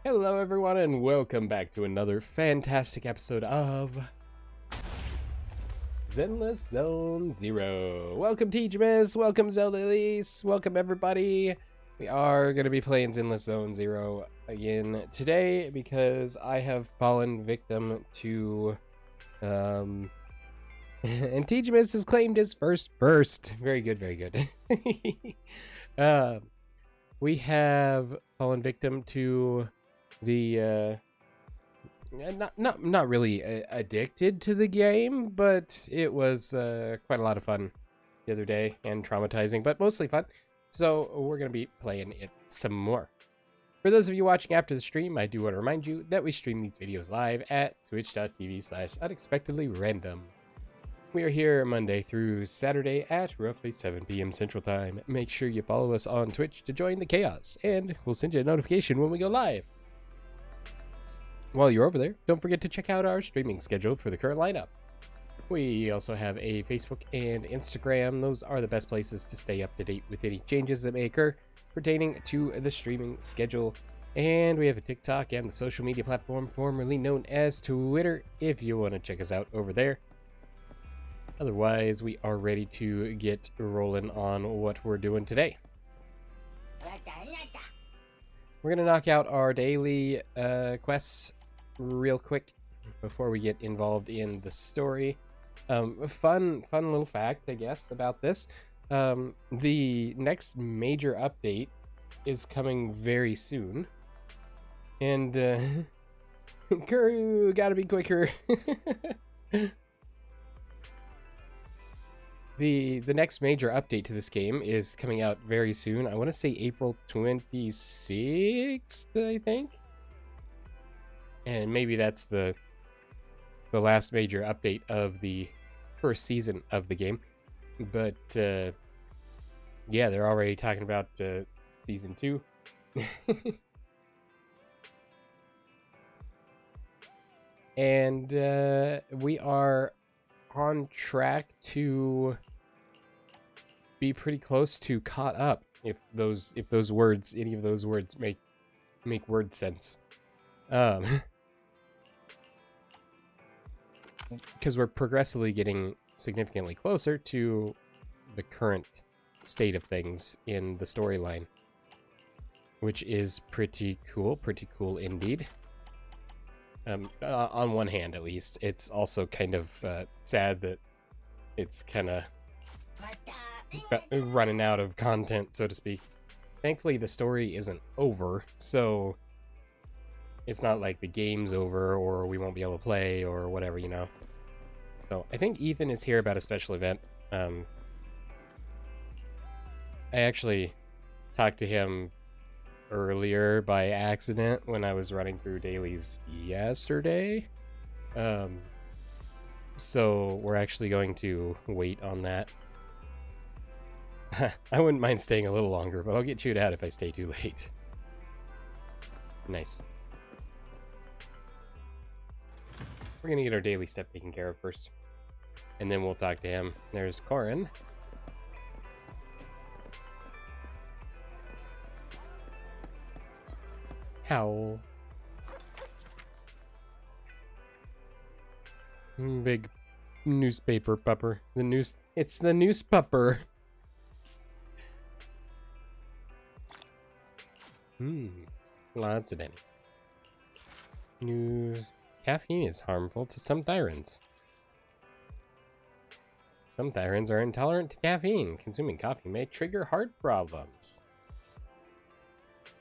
Hello everyone and welcome back to another fantastic episode of Zenless Zone Zero. Welcome Teachmas, welcome Zelda Elise, welcome everybody. We are going to be playing Zenless Zone Zero again today because I have fallen victim to and Teachmas has claimed his first burst. Very good, very good. We have fallen victim to the not really addicted to the game, but it was quite a lot of fun the other day and traumatizing, but mostly fun. So we're gonna be playing it some more. For those of you watching after the stream, I do want to remind you that we stream these videos live at twitch.tv/unexpectedlyrandom. We are here Monday through Saturday at roughly 7 p.m. Central Time. Make sure you follow us on Twitch to join the chaos, and we'll send you a notification when we go live. While you're over there, don't forget to check out our streaming schedule for the current lineup. We also have a Facebook and Instagram. Those are the best places to stay up to date with any changes that may occur pertaining to the streaming schedule. And we have a TikTok and the social media platform formerly known as Twitter if you want to check us out over there. Otherwise, we are ready to get rolling on what we're doing today. We're going to knock out our daily quests real quick before we get involved in the story. Fun little fact, I guess, about this. The next major update is coming very soon. And, Kuru, gotta be quicker. The next major update to this game is coming out very soon. I want to say April 26th, I think. And maybe that's the last major update of the first season of the game. But yeah, they're already talking about season 2. And we are on track to be pretty close to caught up, if those words, any of those words make word sense. Because we're progressively getting significantly closer to the current state of things in the storyline, which is pretty cool indeed. On one hand, at least. It's also kind of sad that it's kind of running out of content, so to speak. Thankfully, the story isn't over, so it's not like the game's over or we won't be able to play or whatever, you know. So I think Ethan is here about a special event. I actually talked to him earlier by accident when I was running through dailies yesterday. So we're actually going to wait on that. I wouldn't mind staying a little longer, but I'll get chewed out if I stay too late. Nice. We're gonna get our daily stuff taken care of first, and then we'll talk to him. There's Corin. Howl. Big newspaper pupper. It's the news pupper. Lots of any. News. Caffeine is harmful to some Thyrans. Some Thyrans are intolerant to caffeine. Consuming coffee may trigger heart problems.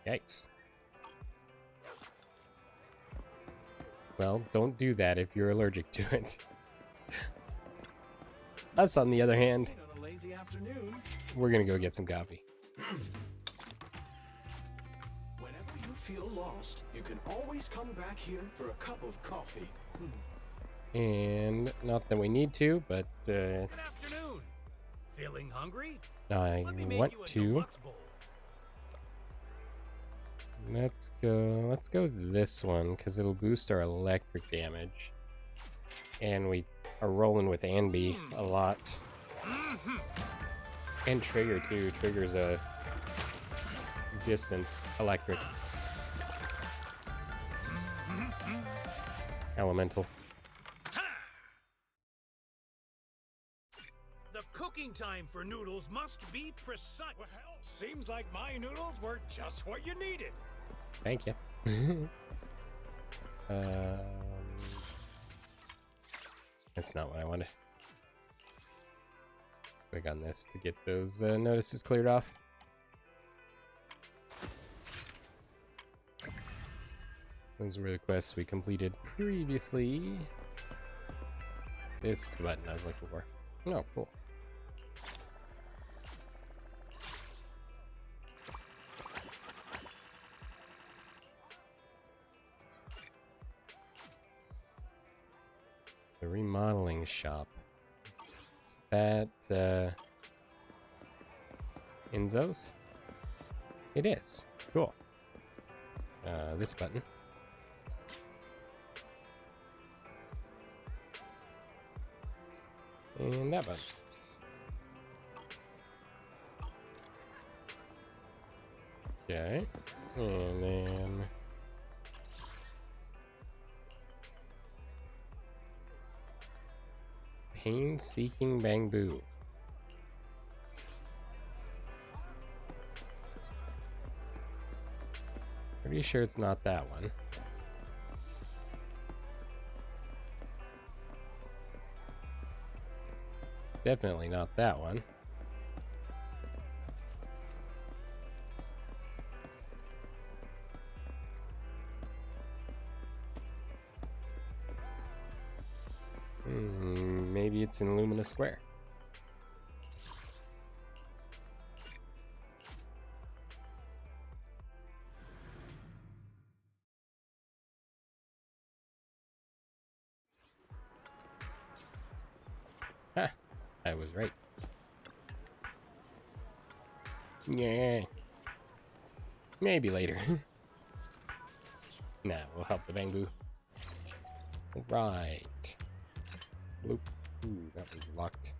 Yikes. Well, don't do that if you're allergic to it. Us, on the other hand, we're gonna go get some coffee. Whenever you feel lost, you can always come back here for a cup of coffee. And not that we need to, but Good afternoon. Feeling hungry? I want to. Let's go this one, because it'll boost our electric damage. And we are rolling with Anby a lot. And Trigger too. Trigger's a distance electric. Elemental. The cooking time for noodles must be precise. Well, seems like my noodles were just what you needed. Thank you. That's not what I wanted. Click on this to get those notices cleared off. Those were the quests we completed previously. This is the button I was looking for. Oh, cool. The remodeling shop. Is that Enzo's? It is. Cool. This button. And that button. Okay. And then pain-seeking bamboo. Pretty sure it's not that one. It's definitely not that one. Maybe it's in Lumina Square. Ha! I was right. Yeah. Maybe later. Nah, we'll help the bamboo. Right. Bloop. Ooh, that one's locked.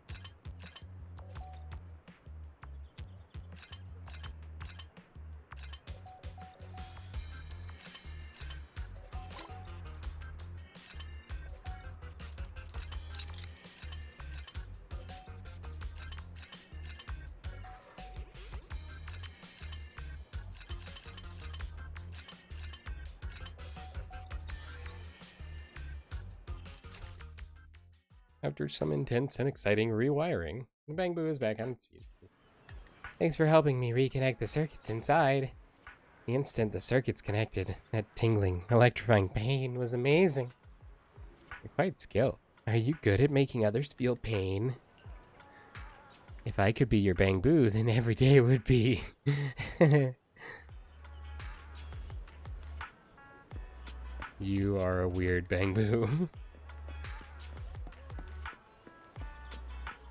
After some intense and exciting rewiring, the bamboo is back on its feet. Thanks for helping me reconnect the circuits inside. The instant the circuits connected, that tingling, electrifying pain was amazing. You're quite skilled. Are you good at making others feel pain? If I could be your bamboo, then every day would be. You are a weird bamboo.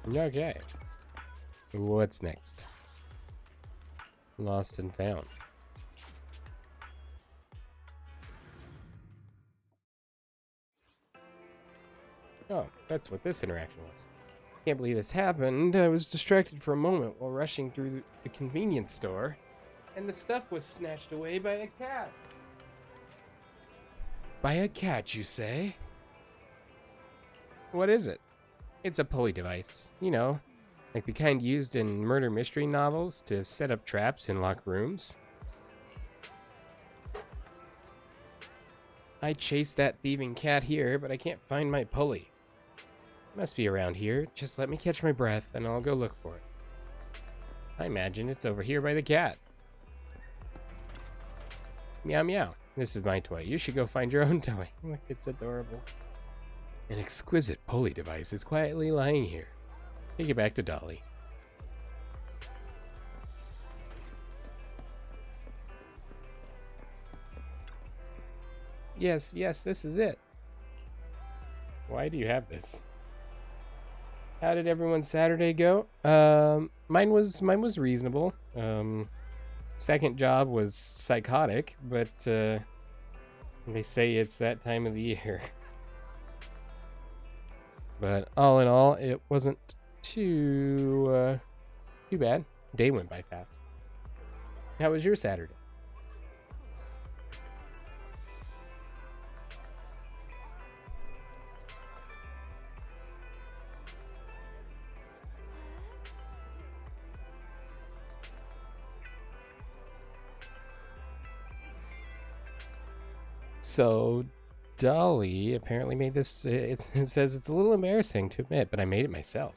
Okay. What's next? Lost and found. Oh, that's what this interaction was. Can't believe this happened. I was distracted for a moment while rushing through the convenience store, and the stuff was snatched away by a cat. By a cat, you say? What is it? It's a pulley device, you know, like the kind used in murder mystery novels to set up traps in locked rooms. I chased that thieving cat here, but I can't find my pulley. It must be around here. Just let me catch my breath and I'll go look for it. I imagine it's over here by the cat. Meow meow. This is my toy. You should go find your own toy. Look, it's adorable. An exquisite pulley device is quietly lying here. Take it back to Dolly. Yes, this is it. Why do you have this? How did everyone's Saturday go? Mine was reasonable. Second job was psychotic, but they say it's that time of the year. But all in all, it wasn't too bad. Day went by fast. How was your So, Dolly apparently made this. It says it's a little embarrassing to admit, but I made it myself.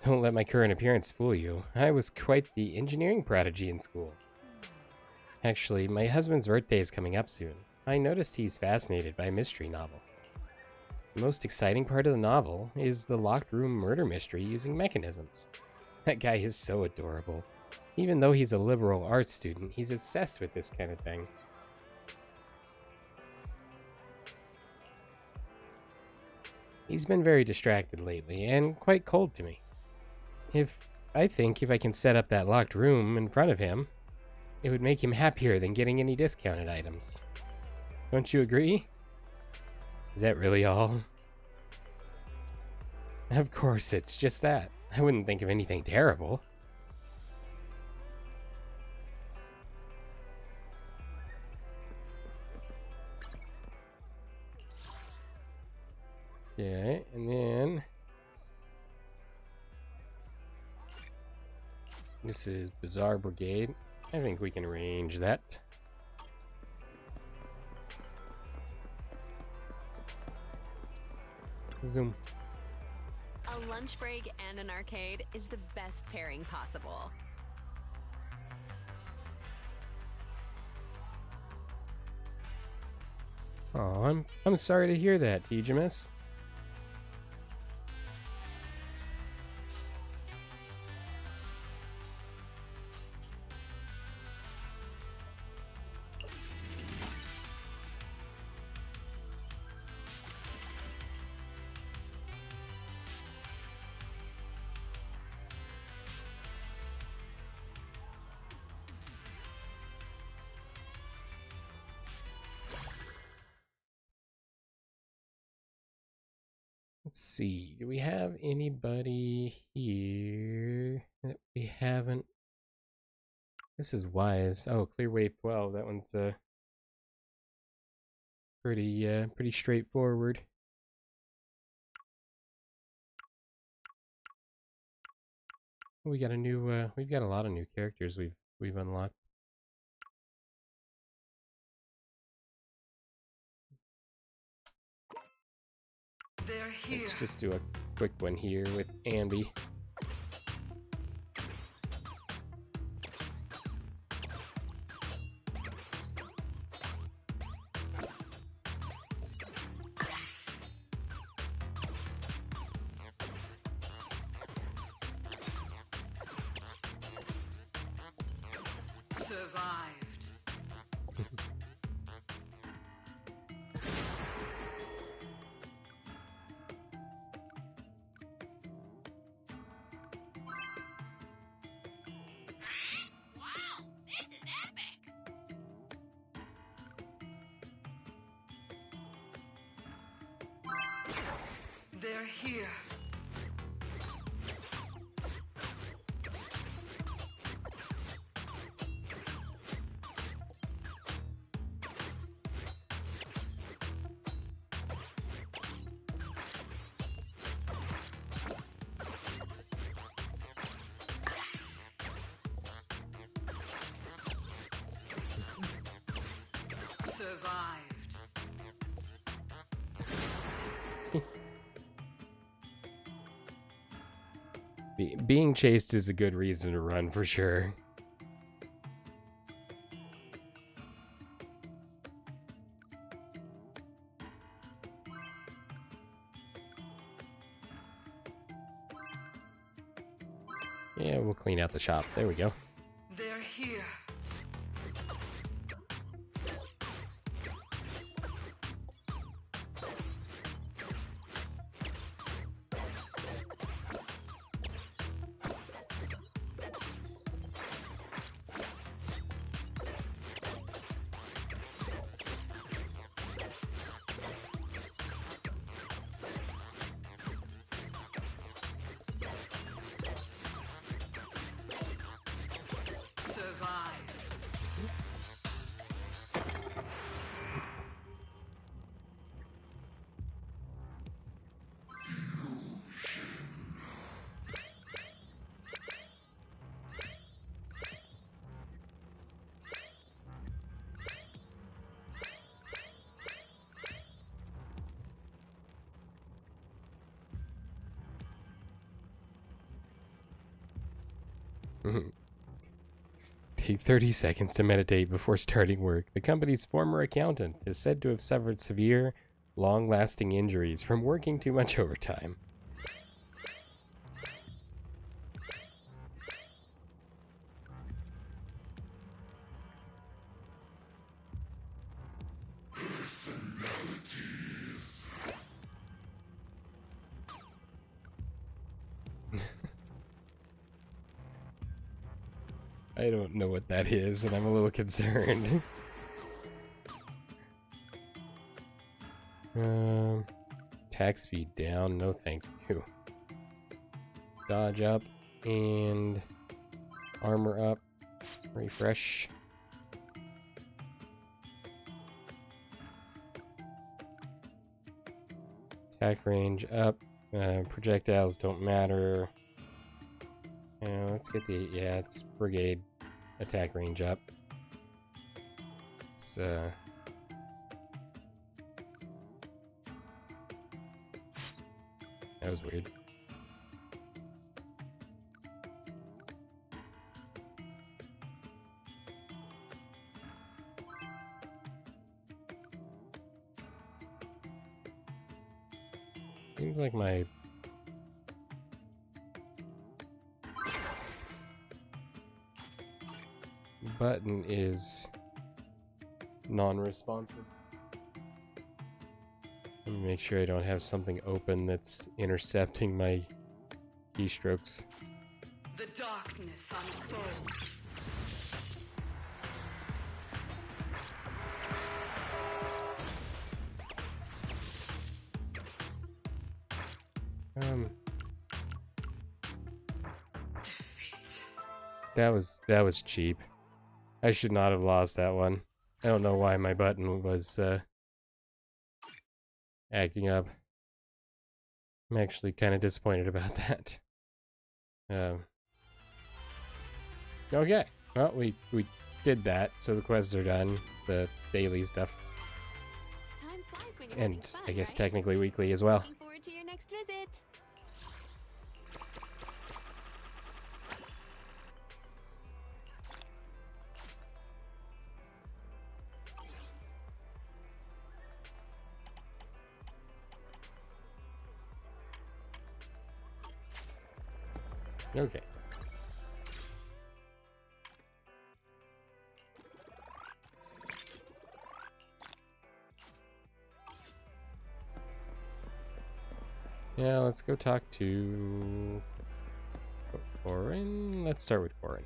Don't let my current appearance fool you. I was quite the engineering prodigy in school. Actually, my husband's birthday is coming up soon. I noticed he's fascinated by a mystery novel. The most exciting part of the novel is the locked room murder mystery using mechanisms. That guy is so adorable. Even though he's a liberal arts student, he's obsessed with this kind of thing. He's been very distracted lately and quite cold to me. I think if I can set up that locked room in front of him, it would make him happier than getting any discounted items. Don't you agree? Is that really all? Of course, it's just that. I wouldn't think of anything terrible. Okay, and then this is Bazaar Brigade. I think we can arrange that. Zoom. A lunch break and an arcade is the best pairing possible. Oh, I'm sorry to hear that, Tejamus. Let's see, do we have anybody here that we haven't? This is Wise. Oh, Clear Wave 12. That one's pretty straightforward. We got a new we've got a lot of new characters we've unlocked. They're here. Let's just do a quick one here with Ambi. Survived. Wow, this is epic! They're here. Survived. Being chased is a good reason to run for sure. Yeah, we'll clean out the shop. There we go. They're here. take 30 seconds to meditate before starting work. The company's former accountant is said to have suffered severe, long-lasting injuries from working too much overtime. I don't know what that is, and I'm a little concerned. Attack speed down, no thank you. Dodge up, and armor up. Refresh. Attack range up. Projectiles don't matter. Let's get the, yeah, it's brigade attack range up. It's, that was weird. Seems like my button is non-responsive. Let me make sure I don't have something open that's intercepting my keystrokes. The darkness unfolds. Defeat. That was cheap. I should not have lost that one. I don't know why my button was acting up. I'm actually kind of disappointed about that. Okay, well we did that, so the quests are done, the daily stuff, Time flies when you're having and fun, I guess right? technically weekly as well. Looking forward to your next visit. Okay. Yeah, let's go talk to Corin. Let's start with Corin.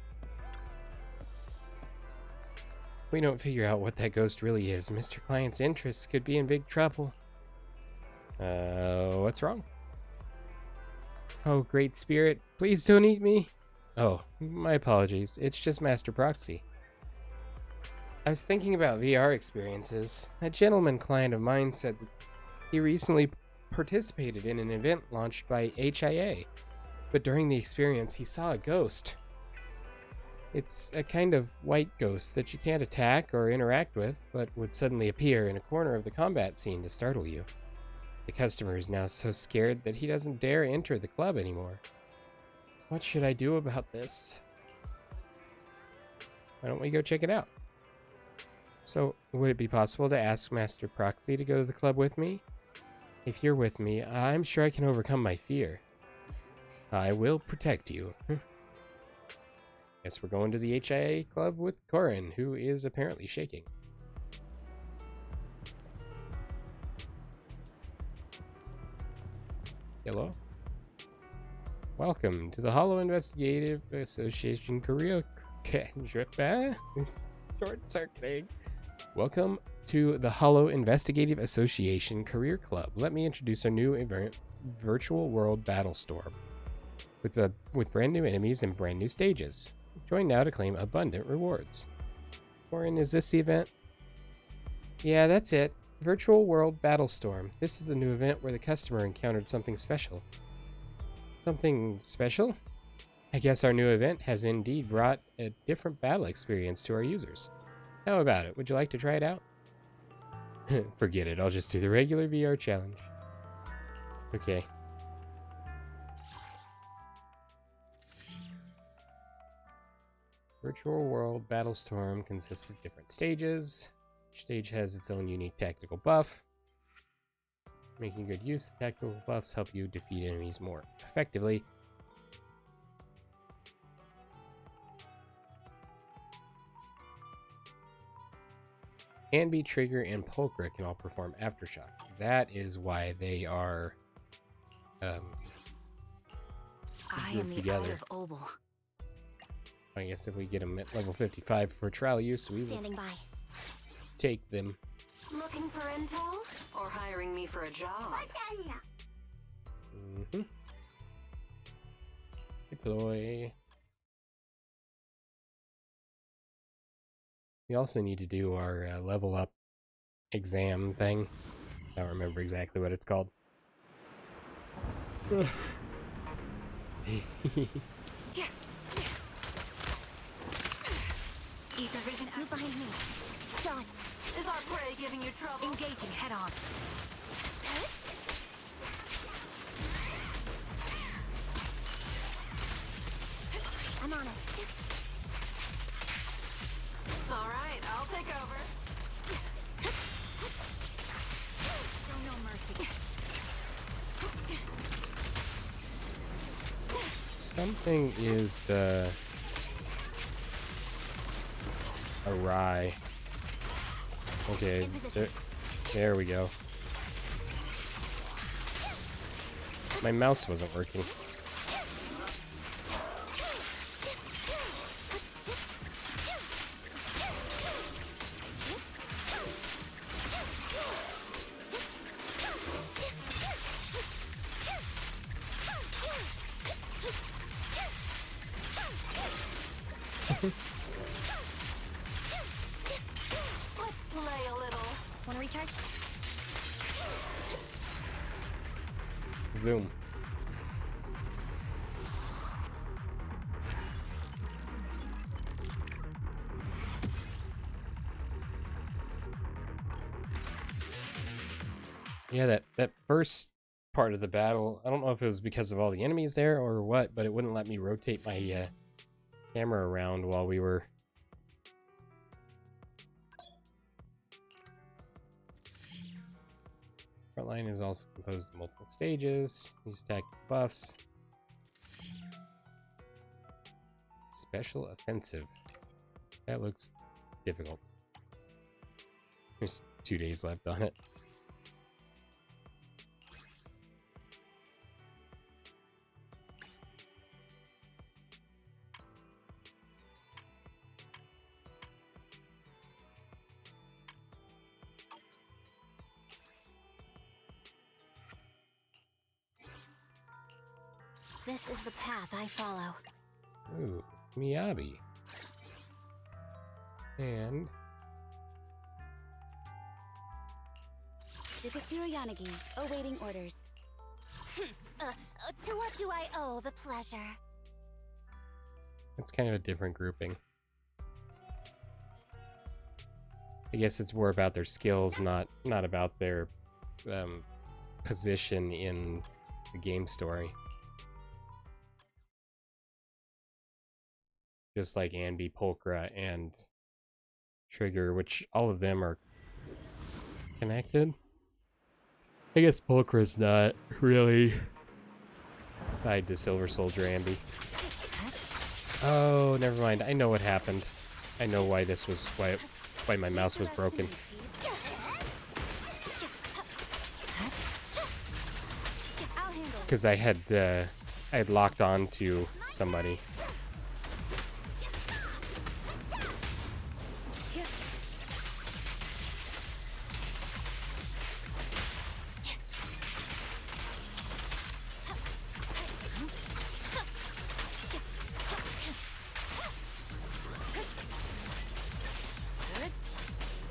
If we don't figure out what that ghost really is, Mr. Client's interests could be in big trouble. What's wrong? Oh, great spirit, please don't eat me. Oh, my apologies. It's just Master Proxy. I was thinking about VR experiences. A gentleman client of mine said that he recently participated in an event launched by HIA, but during the experience he saw a ghost. It's a kind of white ghost that you can't attack or interact with, but would suddenly appear in a corner of the combat scene to startle you. The customer is now so scared that he doesn't dare enter the club anymore. What should I do about this? Why don't we go check it out? So, would it be possible to ask Master Proxy to go to the club with me? If you're with me, I'm sure I can overcome my fear. I will protect you. Guess we're going to the HIA club with Corin, who is apparently shaking. Hello? Welcome to the Hollow Investigative Association Career... Short-circuiting. Welcome to the Hollow Investigative Association Career Club. Let me introduce our new virtual world battle storm with brand new enemies and brand new stages. Join now to claim abundant rewards. Corin, is this the event? Yeah, that's it. Virtual World Battlestorm. This is the new event where the customer encountered something special. Something special? I guess our new event has indeed brought a different battle experience to our users. How about it? Would you like to try it out? Forget it. I'll just do the regular VR challenge. Okay. Virtual world Battlestorm consists of different stages. Each stage has its own unique tactical buff. Making good use of tactical buffs help you defeat enemies more effectively. Canby, Trigger, and Polkra can all perform Aftershock. That is why they are grouped together. I guess if we get them at level 55 for trial use, we will take them. Looking for intel? Or hiring me for a job? Deploy. We also need to do our level up exam thing. I don't remember exactly what it's called. Ether vision out behind me. Done. Is our prey giving you trouble? Engaging head on. I'm on it. All right, I'll take over. No mercy. Something is awry. Okay, there we go. My mouse wasn't working. Play a little. Want to recharge? Zoom. Yeah, that first part of the battle, I don't know if it was because of all the enemies there or what, but it wouldn't let me rotate my camera around while we were... Frontline is also composed of multiple stages. Use tactical buffs. Special offensive. That looks difficult. There's 2 days left on it. This is the path I follow. Ooh, Miyabi. And Tsukashiro Yanagi, awaiting orders. To what do I owe the pleasure? it's kind of a different grouping. I guess it's more about their skills, not about their position in the game story. Just like Anby, Polkra, and Trigger, which all of them are connected. I guess Polkra's not really tied to Silver Soldier Anby. Oh, never mind. I know what happened. I know why this was why my mouse was broken. Because I had locked on to somebody.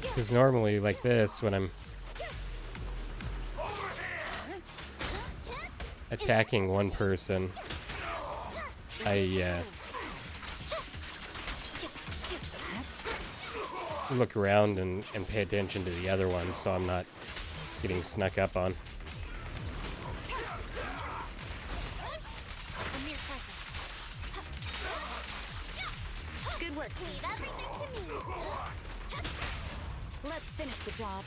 Because normally, like this, when I'm attacking one person, I look around and pay attention to the other one, so I'm not getting snuck up on. Good work. Let's finish the job.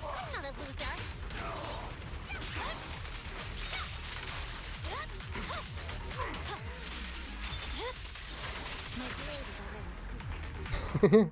I'm not a loser. My grade is already.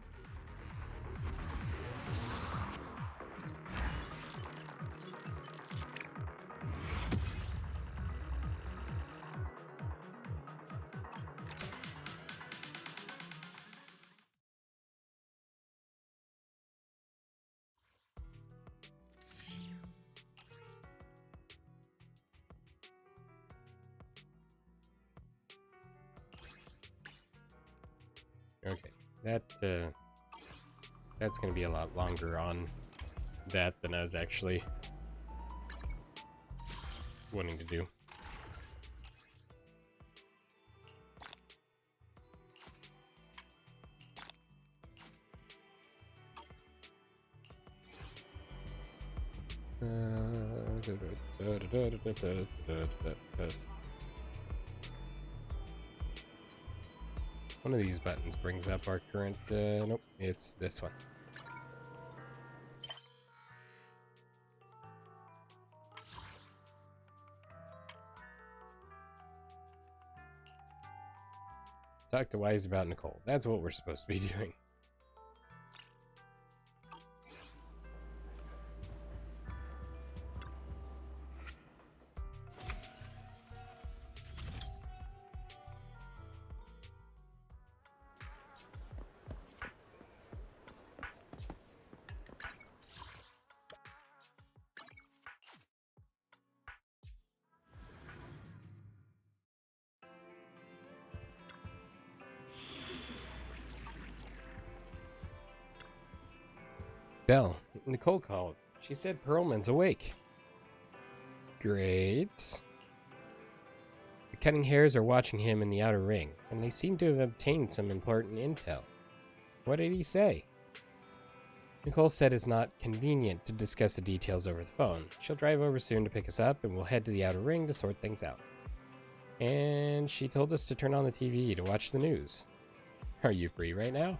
Okay, that's gonna be a lot longer on that than I was actually wanting to do. One of these buttons brings up our current, nope, it's this one. Talk to Wise about Nicole. That's what we're supposed to be doing. Belle, Nicole called. She said Perlman's awake. Great. The cutting hairs are watching him in the outer ring, and they seem to have obtained some important intel. What did he say? Nicole said it's not convenient to discuss the details over the phone. She'll drive over soon to pick us up, and we'll head to the outer ring to sort things out. And she told us to turn on the TV to watch the news. Are you free right now?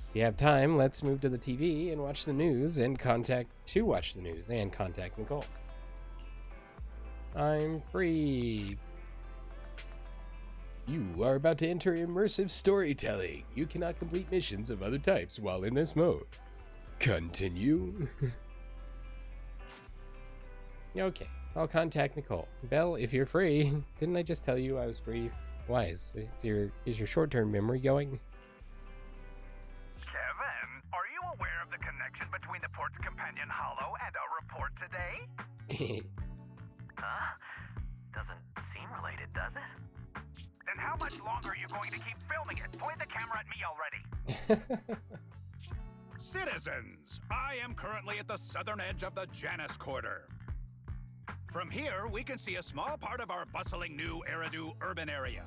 If you have time, let's move to the TV and watch the news and contact Nicole. I'm free. You are about to enter immersive storytelling. You cannot complete missions of other types while in this mode. Continue. Okay, I'll contact Nicole. Belle, if you're free. Didn't I just tell you I was free? Why is your short-term memory going? Between the port's companion Hollow and our report today? Doesn't seem related, does it? Then how much longer are you going to keep filming it? Point the camera at me already. Citizens, I am currently at the southern edge of the Janus Quarter. From here, we can see a small part of our bustling new Eridu urban area.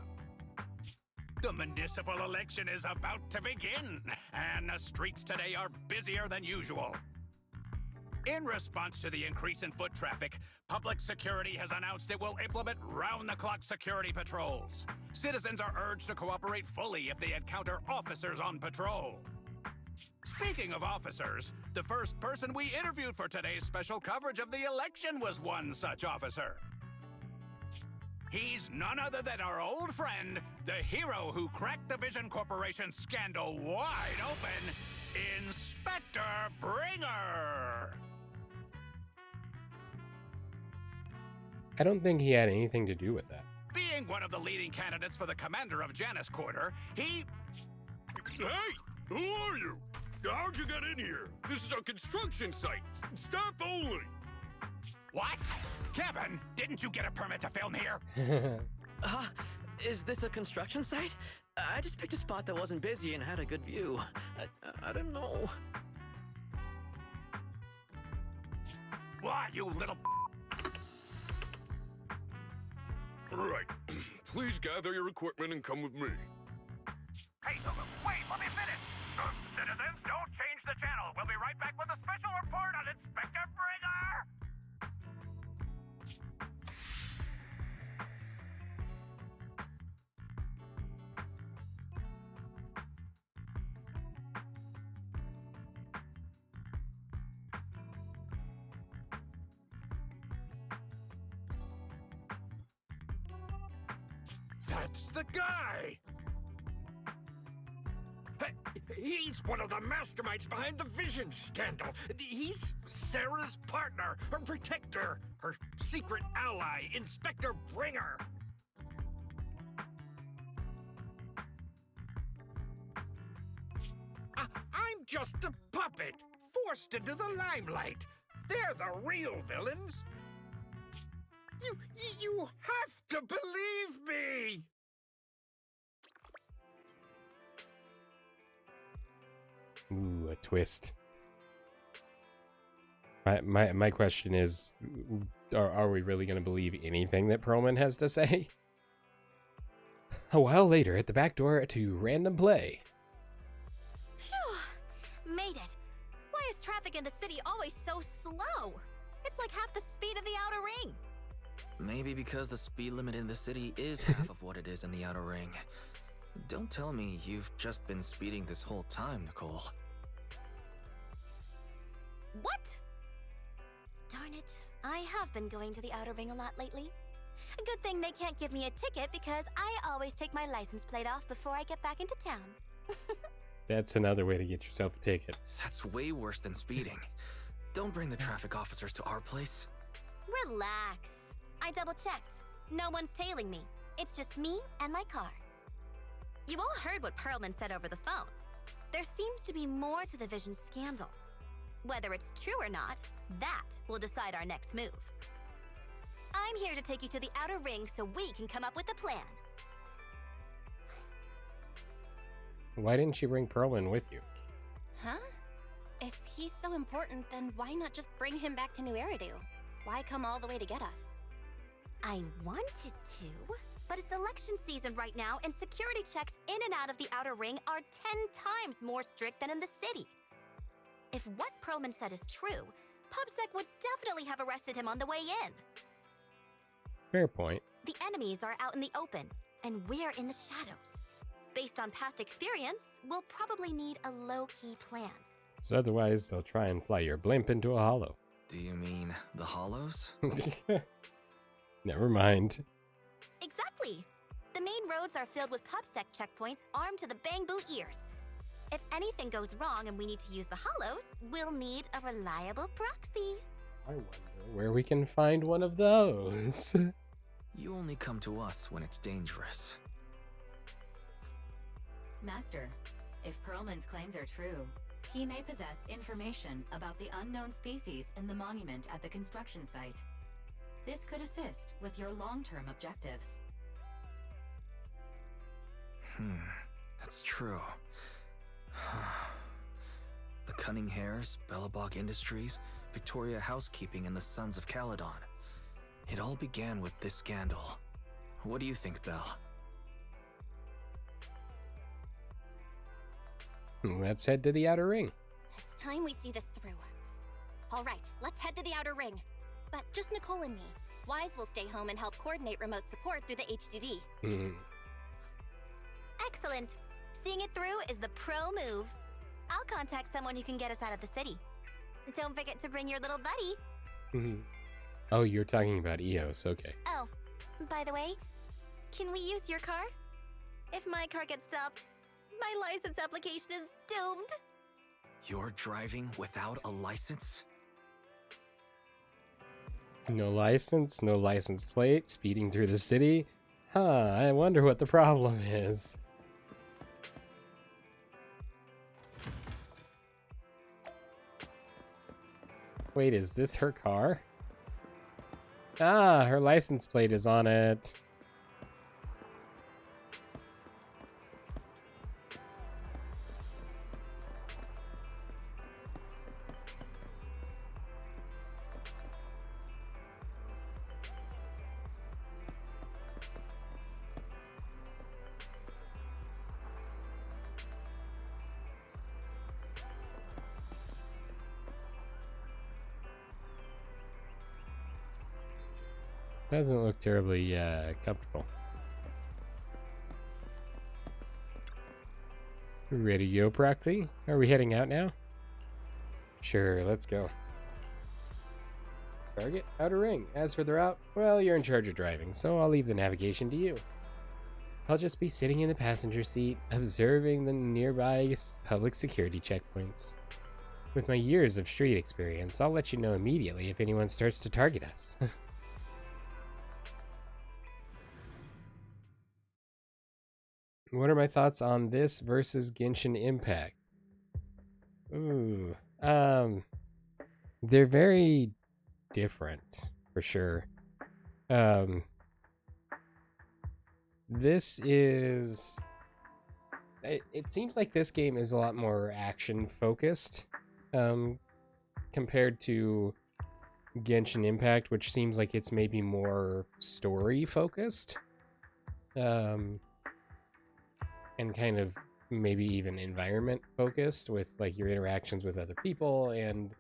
The municipal election is about to begin, and the streets today are busier than usual. In response to the increase in foot traffic, public security has announced it will implement round-the-clock security patrols. Citizens are urged to cooperate fully if they encounter officers on patrol. Speaking of officers, the first person we interviewed for today's special coverage of the election was one such officer. He's none other than our old friend, the hero who cracked the Vision Corporation scandal wide open, Inspector Bringer! I don't think he had anything to do with that. Being one of the leading candidates for the commander of Janus Quarter, he... Hey! Who are you? How'd you get in here? This is a construction site. Staff only. What? Kevin, didn't you get a permit to film here? Is this a construction site? I just picked a spot that wasn't busy and had a good view. I don't know. Why, you little... Right. Please gather your equipment and come with me. Hey, wait, let me finish. Citizens, don't change the channel. We'll be right back with a special report on Inspector Bringer. That's the guy! He's one of the masterminds behind the Vision scandal. He's Sarah's partner, her protector, her secret ally, Inspector Bringer. I'm just a puppet, forced into the limelight. They're the real villains. You have to believe me! Ooh, a twist. My question is, are we really going to believe anything that Perlman has to say? A while later, at the back door to Random Play. Phew! Made it. Why is traffic in the city always so slow? It's like half the speed of the Outer Ring. Maybe because the speed limit in the city is half of what it is in the Outer Ring. Don't tell me you've just been speeding this whole time, Nicole. What? Darn it. I have been going to the Outer Ring a lot lately. A good thing they can't give me a ticket because I always take my license plate off before I get back into town. That's another way to get yourself a ticket. That's way worse than speeding. Don't bring the traffic officers to our place. Relax. I double-checked. No one's tailing me. It's just me and my car. You all heard what Perlman said over the phone. There seems to be more to the Vision scandal. Whether it's true or not, that will decide our next move. I'm here to take you to the Outer Ring so we can come up with a plan. Why didn't you bring Perlman with you? Huh? If he's so important, then why not just bring him back to New Eridu? Why come all the way to get us? I wanted to, but it's election season right now, and security checks in and out of the Outer Ring are 10 times more strict than in the city. If what Perlman said is true, PubSec would definitely have arrested him on the way in. Fair point. The enemies are out in the open, and we're in the shadows. Based on past experience, we'll probably need a low-key plan. So otherwise, they'll try and fly your blimp into a hollow. Do you mean the Hollows? Never mind. Exactly! The main roads are filled with PubSec checkpoints armed to the bang-boo ears. If anything goes wrong and we need to use the hollows, we'll need a reliable proxy. I wonder where we can find one of those. You only come to us when it's dangerous. Master, if Perlman's claims are true, he may possess information about the unknown species in the monument at the construction site. This could assist with your long-term objectives. That's true. The Cunning Hares, Bellabog Industries, Victoria Housekeeping, and the Sons of Caledon. It all began with this scandal. What do you think, Belle? Let's head to the Outer Ring. It's time we see this through. All right, let's head to the Outer Ring. But just Nicole and me. Wise will stay home and help coordinate remote support through the HDD. Excellent. Seeing it through is the pro move. I'll contact someone who can get us out of the city. Don't forget to bring your little buddy. Oh, you're talking about EOS, okay. Oh, by the way, can we use your car? If my car gets stopped, my license application is doomed. You're driving without a license? No license, no license plate, speeding through the city? Huh, I wonder what the problem is. Wait, is this her car? Ah, her license plate is on it. Doesn't look terribly comfortable. Ready to go, Proxy? Are we heading out now? Sure, let's go. Target, Outer Ring. As for the route, well, you're in charge of driving, so I'll leave the navigation to you. I'll just be sitting in the passenger seat, observing the nearby public security checkpoints. With my years of street experience, I'll let you know immediately if anyone starts to target us. What are my thoughts on this versus Genshin Impact? Ooh, they're very different, for sure. This is... It seems like this game is a lot more action-focused, compared to Genshin Impact, which seems like it's maybe more story-focused. And kind of maybe even environment-focused with, like, your interactions with other people and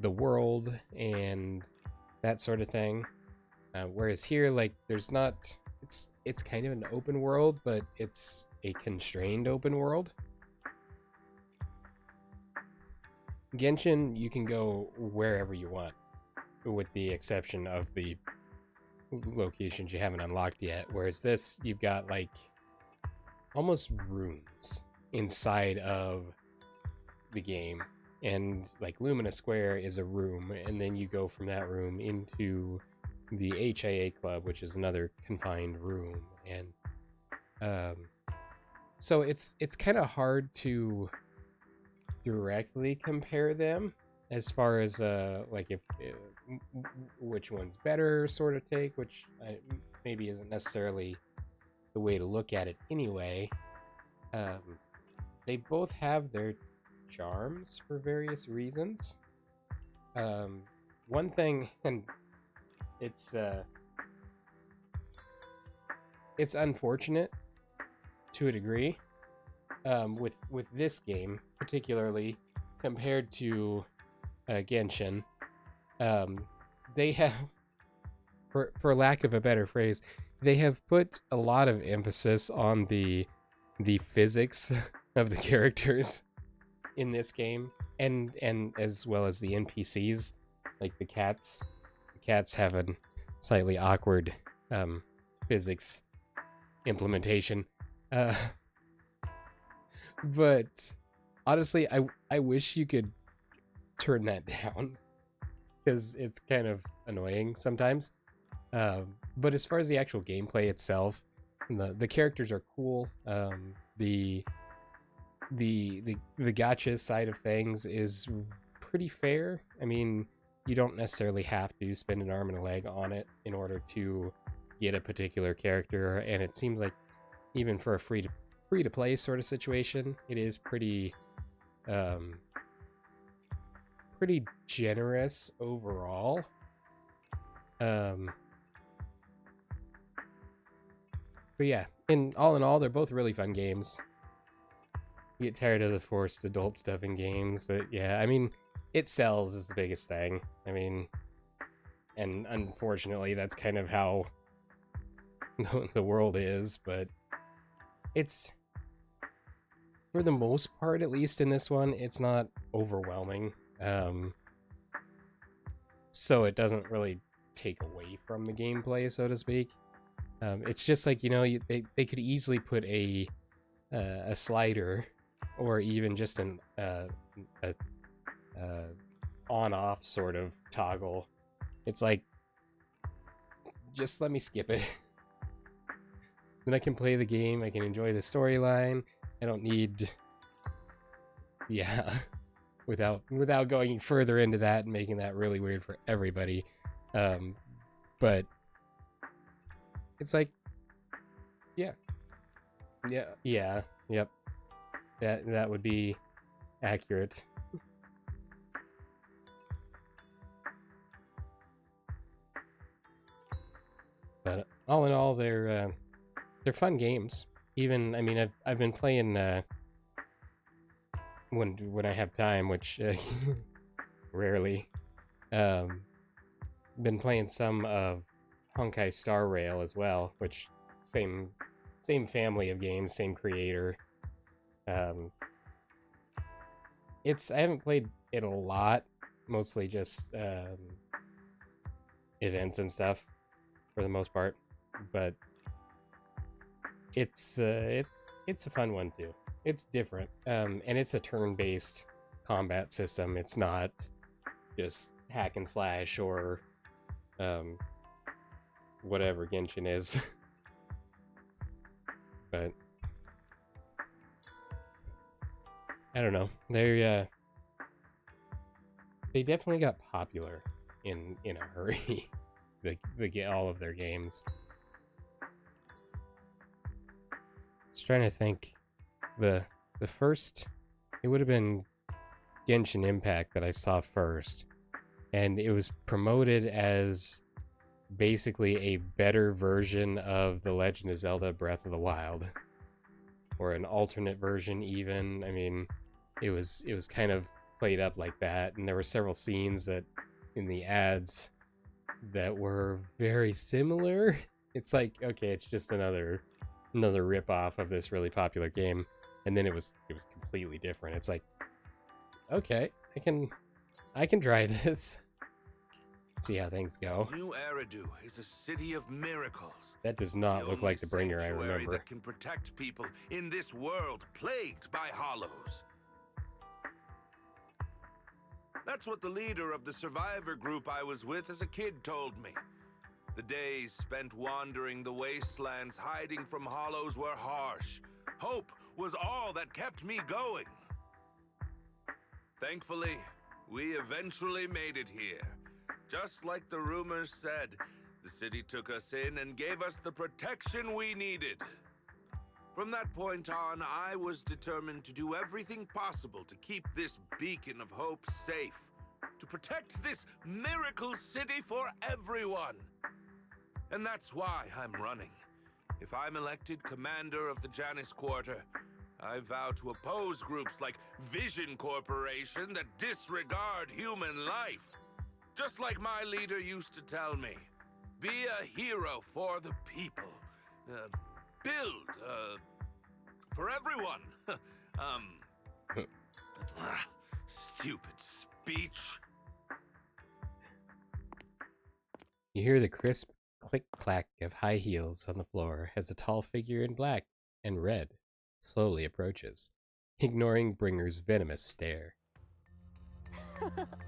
the world and that sort of thing. Whereas here, like, there's not... It's kind of an open world, but it's a constrained open world. Genshin, you can go wherever you want, with the exception of the locations you haven't unlocked yet. Whereas this, you've got, like, almost rooms inside of the game. And, like, Lumina Square is a room, and then you go from that room into the HIA Club, which is another confined room. And so it's kind of hard to directly compare them as far as like if which one's better sort of take, which maybe isn't necessarily the way to look at it anyway. They both have their charms for various reasons. One thing, and it's unfortunate to a degree, with this game particularly compared to Genshin. They have, for lack of a better phrase, they have put a lot of emphasis on the physics of the characters in this game, and as well as the NPCs, like the cats. Cats have a slightly awkward physics implementation, but honestly, I wish you could turn that down, because it's kind of annoying sometimes. But as far as the actual gameplay itself, the characters are cool. The gacha side of things is pretty fair. I mean, you don't necessarily have to spend an arm and a leg on it in order to get a particular character, and it seems like even for a free to play sort of situation, it is pretty generous overall. But yeah, all in all, they're both really fun games. You get tired of the forced adult stuff in games, but yeah, I mean, it sells is the biggest thing. I mean, and unfortunately, that's kind of how the world is, but it's, for the most part, at least in this one, it's not overwhelming. So it doesn't really take away from the gameplay, so to speak. It's just like, you know, they could easily put a slider, or even just an on-off sort of toggle. It's like, just let me skip it. Then I can play the game, I can enjoy the storyline. I don't need, yeah, without going further into that and making that really weird for everybody. But it's like, yep, that would be accurate. But all in all, they're fun games. Even, I mean, I've been playing when I have time, which rarely. Been playing some of Honkai Star Rail as well, which same family of games, same creator. I haven't played it a lot, mostly just events and stuff for the most part, but it's a fun one too. It's different, and it's a turn-based combat system. It's not just hack and slash or whatever Genshin is. But I don't know. They definitely got popular in a hurry. They get all of their games. Just trying to think. The first, it would have been Genshin Impact that I saw first, and it was promoted as basically a better version of The Legend of Zelda Breath of the Wild, or an alternate version even. I mean, it was kind of played up like that, and there were several scenes that in the ads that were very similar. It's like, okay, it's just another rip-off of this really popular game, and then it was completely different. It's like, okay, I can try this. See how things go. New Eridu is a city of miracles. That does not look like the bringer I remember. That can protect people in this world plagued by hollows. That's what the leader of the survivor group I was with as a kid told me. The days spent wandering the wastelands hiding from hollows were harsh. Hope was all that kept me going. Thankfully, we eventually made it here. Just like the rumors said, the city took us in and gave us the protection we needed. From that point on, I was determined to do everything possible to keep this beacon of hope safe, to protect this miracle city for everyone. And that's why I'm running. If I'm elected commander of the Janus Quarter, I vow to oppose groups like Vision Corporation that disregard human life. Just like my leader used to tell me, be a hero for the people. Build, for everyone. Stupid speech. You hear the crisp click-clack of high heels on the floor as a tall figure in black and red slowly approaches, ignoring Bringer's venomous stare.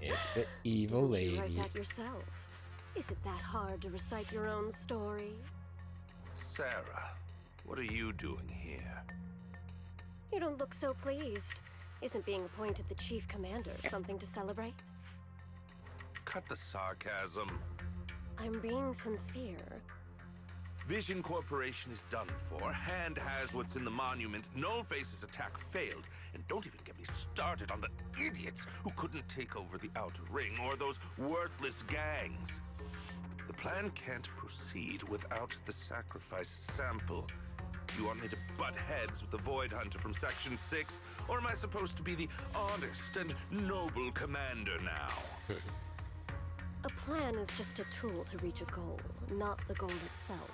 It's the evil lady. Didn't you write that yourself? Is it that hard to recite your own story? Sarah, what are you doing here? You don't look so pleased. Isn't being appointed the chief commander something to celebrate? Cut the sarcasm. I'm being sincere. Vision Corporation is done for. Hand has what's in the monument. Nullface's attack failed. And don't even get me started on the idiots who couldn't take over the Outer Ring or those worthless gangs. The plan can't proceed without the sacrifice sample. You want me to butt heads with the Void Hunter from Section 6? Or am I supposed to be the honest and noble commander now? A plan is just a tool to reach a goal, not the goal itself.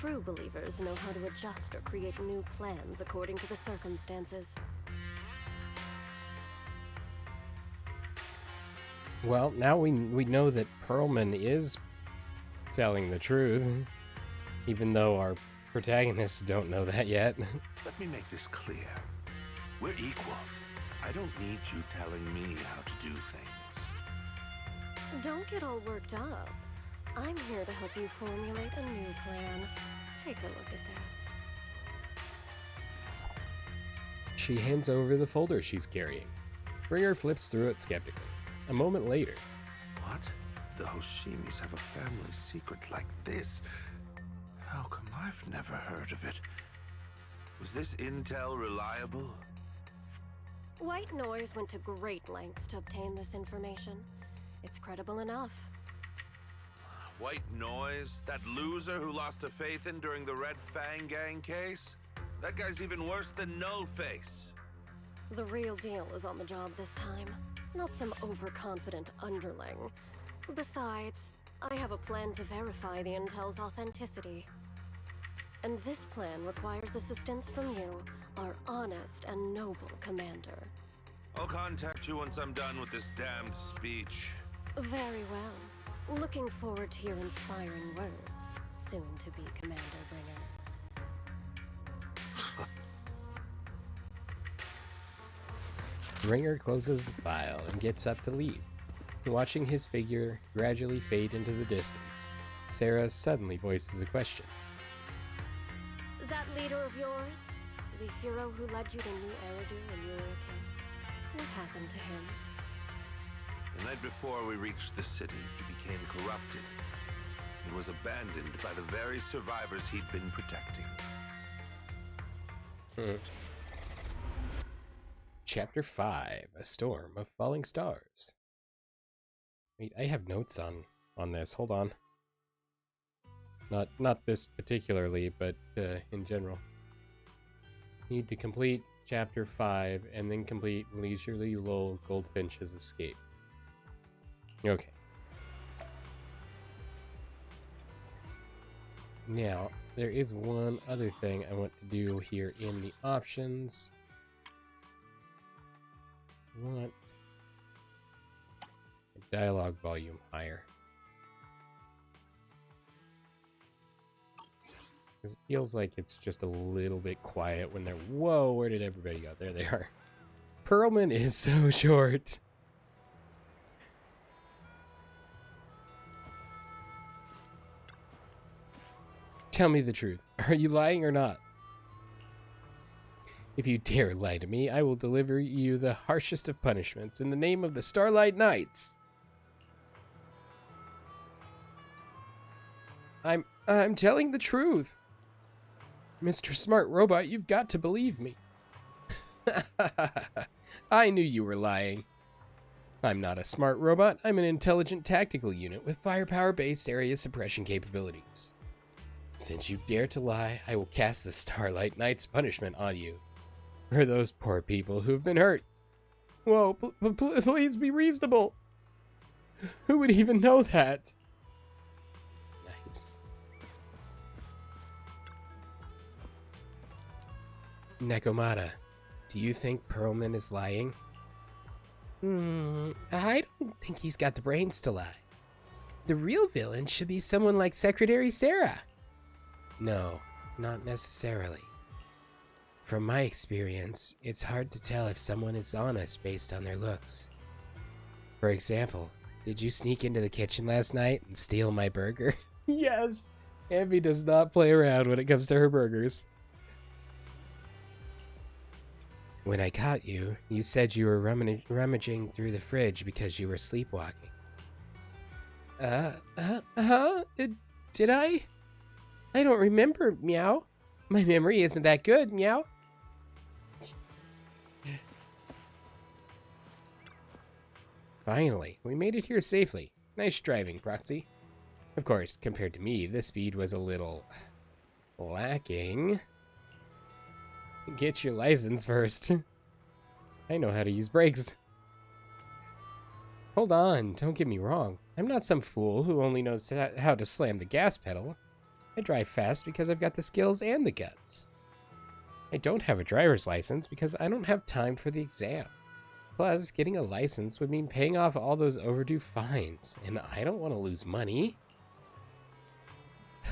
True believers know how to adjust or create new plans according to the circumstances. Well, now we know that Perlman is telling the truth, even though our protagonists don't know that yet. Let me make this clear. We're equals. I don't need you telling me how to do things. Don't get all worked up. I'm here to help you formulate a new plan. Take a look at this. She hands over the folder she's carrying. Bringer flips through it skeptically. A moment later. What? The Hoshimis have a family secret like this? How come I've never heard of it? Was this intel reliable? White Noise went to great lengths to obtain this information. It's credible enough. White Noise? That loser who lost a faith in during the Red Fang Gang case? That guy's even worse than Nullface. The real deal is on the job this time, not some overconfident underling. Besides, I have a plan to verify the intel's authenticity. And this plan requires assistance from you, our honest and noble commander. I'll contact you once I'm done with this damned speech. Very well. Looking forward to your inspiring words, soon to be Commander Bringer. Ringer closes the file and gets up to leave. Watching his figure gradually fade into the distance, Sarah suddenly voices a question. That leader of yours, the hero who led you to New Eridu when you were a kid, what happened to him? The night before we reached the city, he became corrupted and was abandoned by the very survivors he'd been protecting. Chapter 5, A Storm of Falling Stars. Wait, I have notes on this. Hold on. Not this particularly, but in general. Need to complete Chapter 5 and then complete Leisurely Lull Goldfinch's Escape. Okay. Now, there is one other thing I want to do here in the options. I want dialogue volume higher. Because it feels like it's just a little bit quiet when they're... Whoa, where did everybody go? There they are. Perlman is so short. Tell me the truth. Are you lying or not? If you dare lie to me, I will deliver you the harshest of punishments in the name of the Starlight Knights. I'm telling the truth. Mr. Smart Robot, you've got to believe me. I knew you were lying. I'm not a smart robot. I'm an intelligent tactical unit with firepower-based area suppression capabilities. Since you dare to lie, I will cast the Starlight Knight's punishment on you. For those poor people who've been hurt. Whoa, please be reasonable. Who would even know that? Nice. Nekomata, do you think Perlman is lying? I don't think he's got the brains to lie. The real villain should be someone like Secretary Sarah. No, not necessarily. From my experience, it's hard to tell if someone is honest based on their looks. For example, did you sneak into the kitchen last night and steal my burger? Yes! Abby does not play around when it comes to her burgers. When I caught you, you said you were rummaging through the fridge because you were sleepwalking. Did I? I don't remember, meow. My memory isn't that good, meow. Finally, we made it here safely. Nice driving, Proxy. Of course, compared to me, the speed was a little... lacking. Get your license first. I know how to use brakes. Hold on, don't get me wrong. I'm not some fool who only knows how to slam the gas pedal. I drive fast because I've got the skills and the guts. I don't have a driver's license because I don't have time for the exam. Plus, getting a license would mean paying off all those overdue fines, and I don't want to lose money.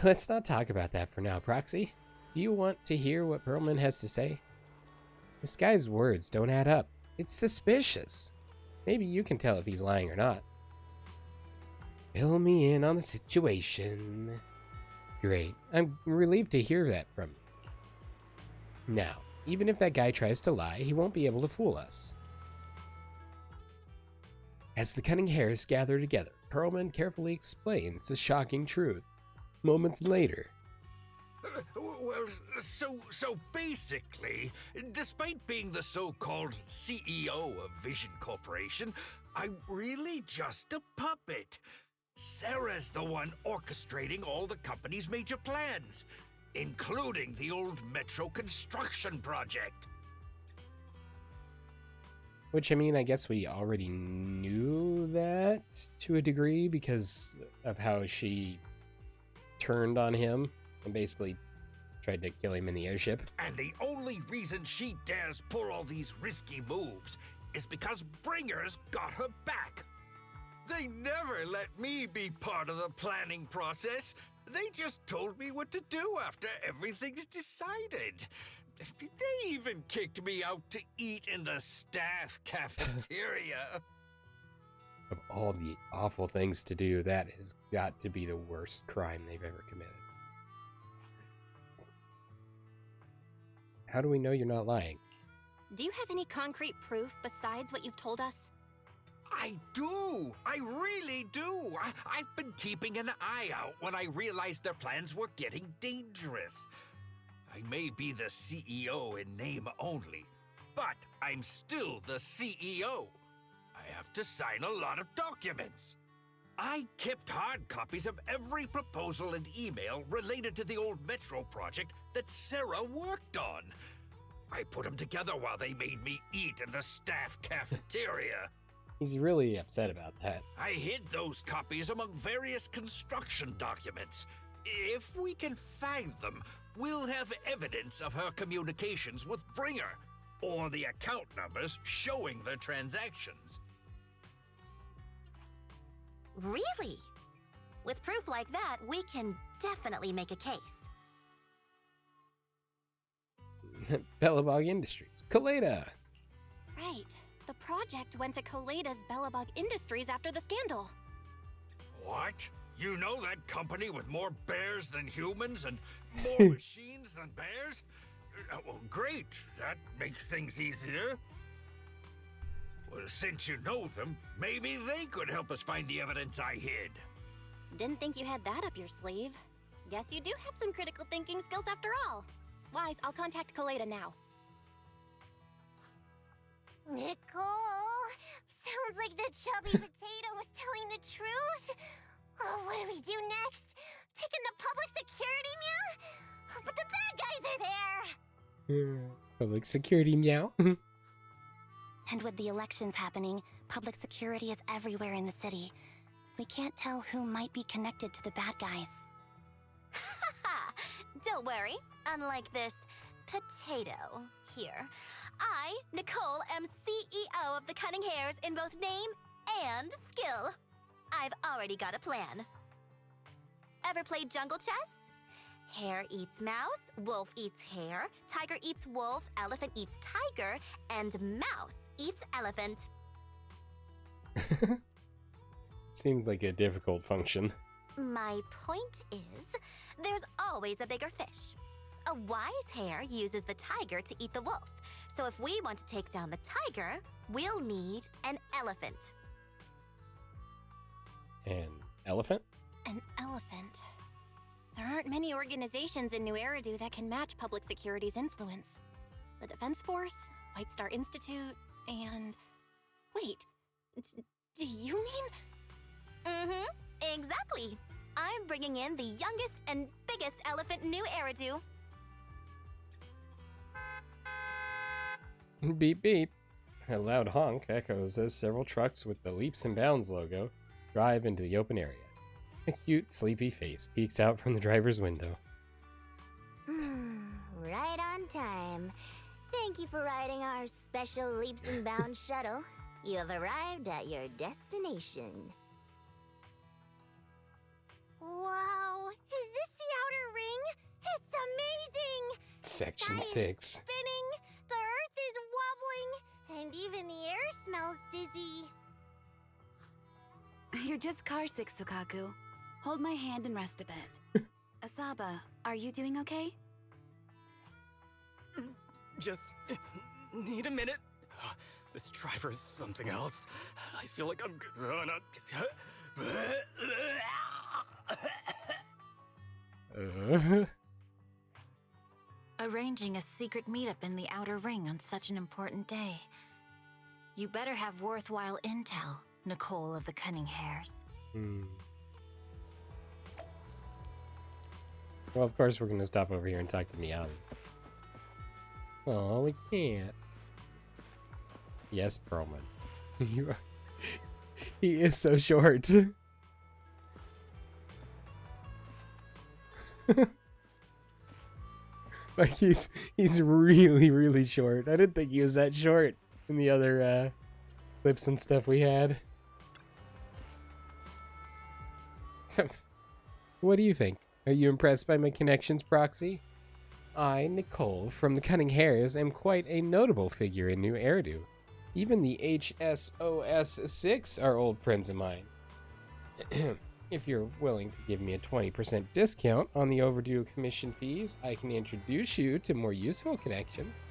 Let's not talk about that for now, Proxy. Do you want to hear what Perlman has to say? This guy's words don't add up. It's suspicious. Maybe you can tell if he's lying or not. Fill me in on the situation. Great. I'm relieved to hear that from you. Now, even if that guy tries to lie, he won't be able to fool us. As the cunning hairs gather together, Perlman carefully explains the shocking truth. Moments later... Well, so basically, despite being the so-called CEO of Vision Corporation, I'm really just a puppet. Sarah's the one orchestrating all the company's major plans, including the old metro construction project. Which, I mean, I guess we already knew that to a degree because of how she turned on him and basically tried to kill him in the airship. And the only reason she dares pull all these risky moves is because Bringer's got her back. They never let me be part of the planning process. They just told me what to do after everything's decided. They even kicked me out to eat in the staff cafeteria. Of all the awful things to do, that has got to be the worst crime they've ever committed. How do we know you're not lying? Do you have any concrete proof besides what you've told us? I do! I really do! I've been keeping an eye out when I realized their plans were getting dangerous. I may be the CEO in name only, but I'm still the CEO. I have to sign a lot of documents. I kept hard copies of every proposal and email related to the old Metro project that Sarah worked on. I put them together while they made me eat in the staff cafeteria. He's really upset about that. I hid those copies among various construction documents. If we can find them, we'll have evidence of her communications with Bringer, or the account numbers showing the transactions. Really? With proof like that, we can definitely make a case. Bellabog Industries. Kaleda! Right. The project went to Koleda's Bellabog Industries after the scandal. What? You know that company with more bears than humans and more machines than bears? Well, great. That makes things easier. Well, since you know them, maybe they could help us find the evidence I hid. Didn't think you had that up your sleeve. Guess you do have some critical thinking skills after all. Wise, I'll contact Koleda now. Nicole! Sounds like the chubby potato was telling the truth. Oh, what do we do next? Take him to public security, meow? But the bad guys are there! Public security, meow. And with the elections happening, public security is everywhere in the city. We can't tell who might be connected to the bad guys. Don't worry. Unlike this potato here, I, Nicole, am CEO of the Cunning Hares in both name and skill. I've already got a plan. Ever played jungle chess? Hare eats mouse, wolf eats hare, tiger eats wolf, elephant eats tiger, and mouse eats elephant. Seems like a difficult function. My point is, there's always a bigger fish. A wise hare uses the tiger to eat the wolf. So if we want to take down the tiger, we'll need an elephant. An elephant? An elephant. There aren't many organizations in New Eridu that can match public security's influence. The Defense Force, White Star Institute, and... Wait, do you mean... Mm-hmm, exactly. I'm bringing in the youngest and biggest elephant in New Eridu. Beep beep. A loud honk echoes as several trucks with the Leaps and Bounds logo drive into the open area. A cute, sleepy face peeks out from the driver's window. Right on time. Thank you for riding our special Leaps and Bounds shuttle. You have arrived at your destination. Wow, is this the outer ring? It's amazing! Section The sky 6. is spinning, the earth is wobbling, and even the air smells dizzy. You're just car sick, Sukaku. Hold my hand and rest a bit. Asaba, are you doing okay? Just need a minute. This driver is something else. I feel like I'm gonna... Arranging a secret meetup in the Outer Ring on such an important day. You better have worthwhile intel, Nicole of the Cunning Hares. Well, of course we're gonna stop over here and talk to Miyabi. Oh, we can't. Yes, Perlman. He is so short. Like he's really, really short. I didn't think he was that short in the other clips and stuff we had. What do you think? Are you impressed by my connections, Proxy? I, Nicole, from the Cunning Hares, am quite a notable figure in New Eridu. Even the HSOS6 are old friends of mine. If you're willing to give me a 20% discount on the overdue commission fees, I can introduce you to more useful connections.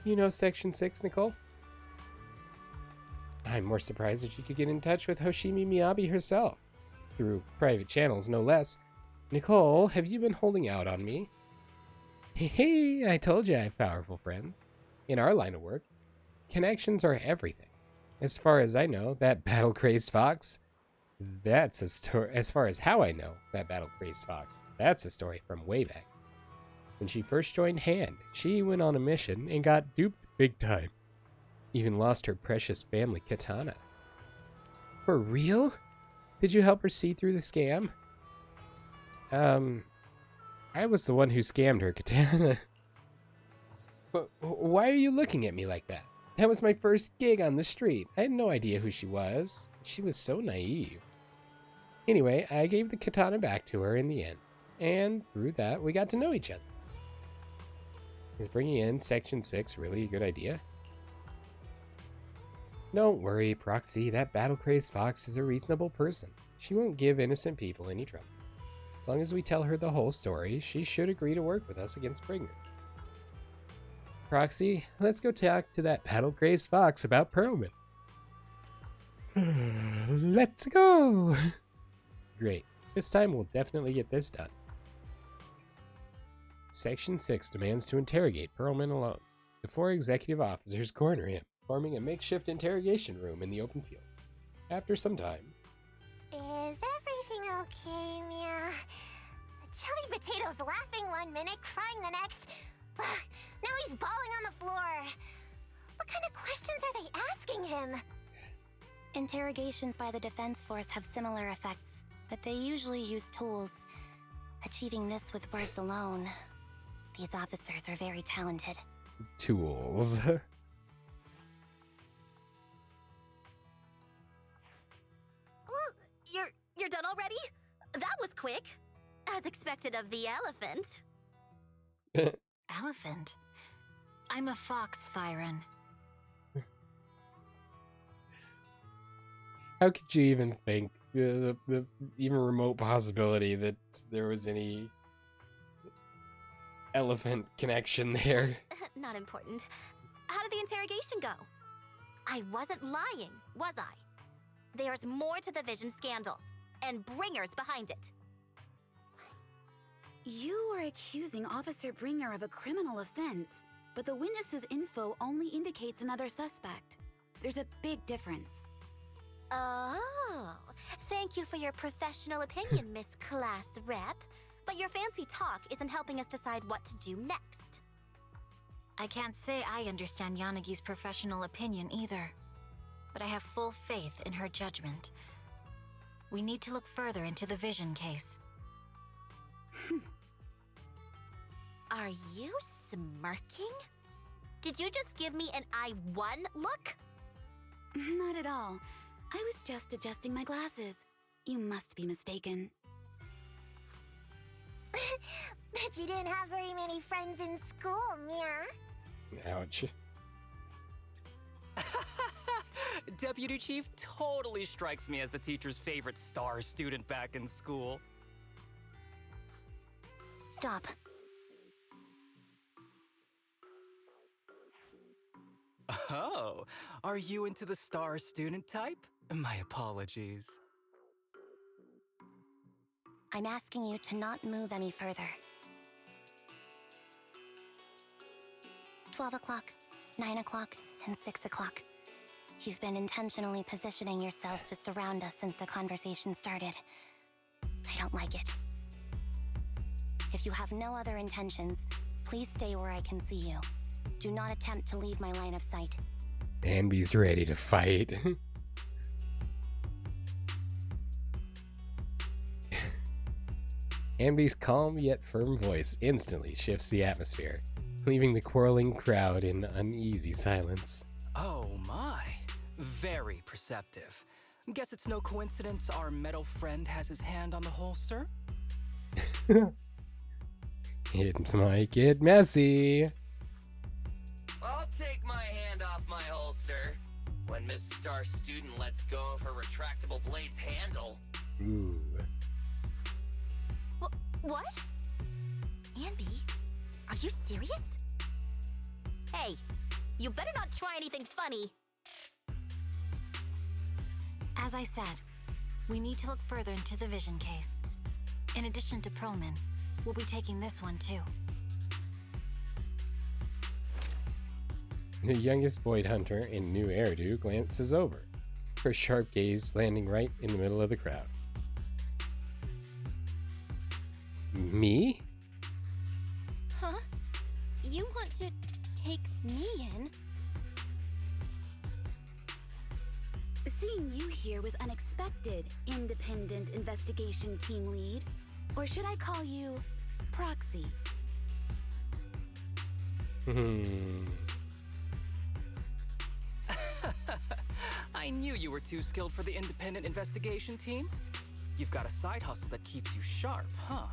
You know Section 6, Nicole? I'm more surprised that you could get in touch with Hoshimi Miyabi herself. Through private channels, no less. Nicole, have you been holding out on me? Hey, I told you I have powerful friends. In our line of work, connections are everything. As far as I know, that battle-crazed fox, that's a story. As far as how I know that battle-crazed fox, that's a story from way back. When she first joined Hand, she went on a mission and got duped big time. Even lost her precious family katana. For real? Did you help her see through the scam? I was the one who scammed her katana. But why are you looking at me like that? That was my first gig on the street. I had no idea who she was. She was so naive. Anyway, I gave the katana back to her in the end. And through that, we got to know each other. Is bringing in Section 6 really a good idea? Don't worry, Proxy. That battle-crazed fox is a reasonable person. She won't give innocent people any trouble. As long as we tell her the whole story, she should agree to work with us against Bringer. Proxy, let's go talk to that battle-crazed fox about Pearlman. Let's go! Great. This time we'll definitely get this done. Section 6 demands to interrogate Pearlman alone. The 4 executive officers corner him, forming a makeshift interrogation room in the open field. After some time... Is everything okay, Mia? Chubby Potato's laughing one minute, crying the next. Now he's bawling on the floor. What kind of questions are they asking him? Interrogations by the Defense Force have similar effects, but they usually use tools. Achieving this with words alone. These officers are very talented. Tools. You're done already? That was quick. As expected of the elephant. Elephant? I'm a fox, Thyron. How could you even think the even remote possibility that there was any elephant connection there? Not important. How did the interrogation go? I wasn't lying, was I? There's more to the Vision scandal, and Bringer's behind it. You are accusing Officer Bringer of a criminal offense, but the witness's info only indicates another suspect. There's a big difference. Oh, thank you for your professional opinion, Miss Class Rep. But your fancy talk isn't helping us decide what to do next. I can't say I understand Yanagi's professional opinion either, but I have full faith in her judgment. We need to look further into the Vision case. Are you smirking? Did you just give me an I won look? Not at all. I was just adjusting my glasses. You must be mistaken. Bet you didn't have very many friends in school, Mia. Ouch. Deputy Chief totally strikes me as the teacher's favorite star student back in school. Stop. Oh, are you into the star student type? My apologies. I'm asking you to not move any further. 12 o'clock, 9 o'clock, and 6 o'clock. You've been intentionally positioning yourself to surround us since the conversation started. I don't like it. If you have no other intentions, please stay where I can see you. Do not attempt to leave my line of sight. Anby's ready to fight. Anby's calm yet firm voice instantly shifts the atmosphere, leaving the quarreling crowd in uneasy silence. Oh my. Very perceptive. Guess it's no coincidence our metal friend has his hand on the holster? It might get messy. I'll take my hand off my holster when Miss Star Student lets go of her retractable blade's handle. Ooh. What? Anby, are you serious? Hey, you better not try anything funny. As I said, we need to look further into the vision case. In addition to Perlman, we'll be taking this one too. The youngest Void Hunter in New Eridu glances over, her sharp gaze landing right in the middle of the crowd. Me? Huh? You want to take me in? Seeing you here was unexpected, independent investigation team lead. Or should I call you Proxy? I knew you were too skilled for the independent investigation team. You've got a side hustle that keeps you sharp, huh?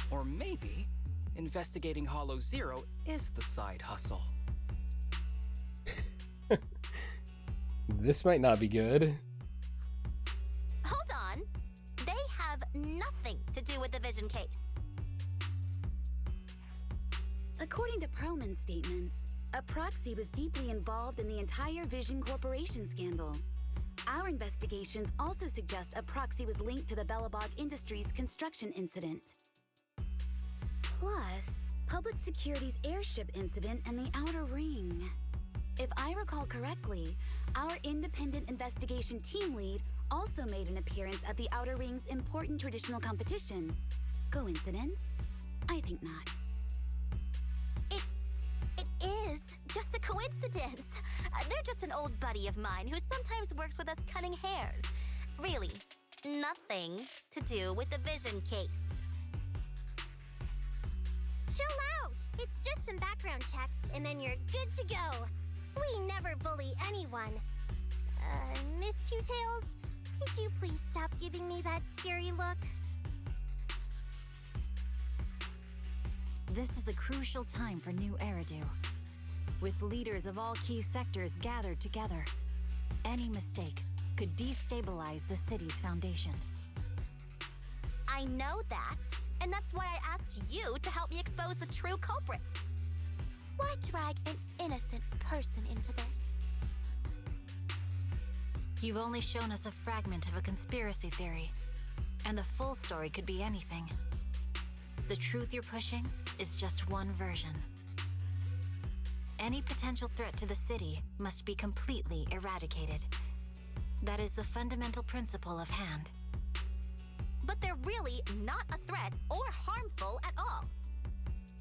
Or maybe investigating Hollow Zero is the side hustle. This might not be good. Hold on. They have nothing to do with the vision case. According to Perlman's statements, a Proxy was deeply involved in the entire Vision Corporation scandal. Our investigations also suggest a Proxy was linked to the Belobog Industries construction incident. Plus, Public Security's airship incident and the Outer Ring. If I recall correctly, our independent investigation team lead also made an appearance at the Outer Ring's important traditional competition. Coincidence? I think not. It is just a coincidence. They're just an old buddy of mine who sometimes works with us cutting hairs. Really, nothing to do with the vision case. Chill out! It's just some background checks, and then you're good to go. We never bully anyone. Miss Two Tails, could you please stop giving me that scary look? This is a crucial time for New Eridu. With leaders of all key sectors gathered together, any mistake could destabilize the city's foundation. I know that, and that's why I asked you to help me expose the true culprit. Why drag an innocent person into this? You've only shown us a fragment of a conspiracy theory, and the full story could be anything. The truth you're pushing is just one version. Any potential threat to the city must be completely eradicated. That is the fundamental principle of Hand. But they're really not a threat or harmful at all.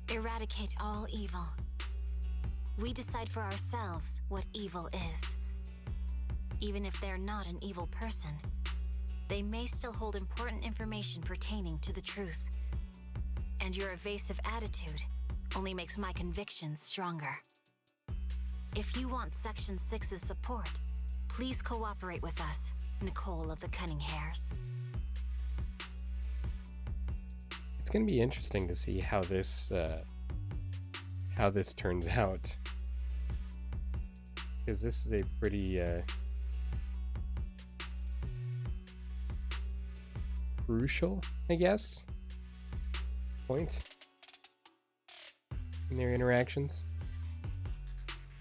Eradicate all evil. We decide for ourselves what evil is. Even if they're not an evil person, they may still hold important information pertaining to the truth. And your evasive attitude only makes my convictions stronger. If you want Section 6's support, please cooperate with us, Nicole of the Cunning Hairs. It's going to be interesting to see how this turns out, because this is a pretty crucial, I guess, point in their interactions,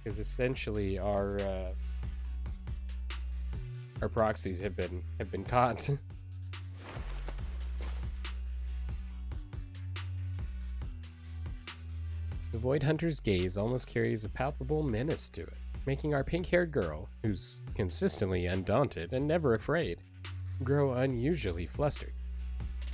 because essentially our proxies have been caught. The Void Hunter's gaze almost carries a palpable menace to it, making our pink-haired girl, who's consistently undaunted and never afraid, grow unusually flustered.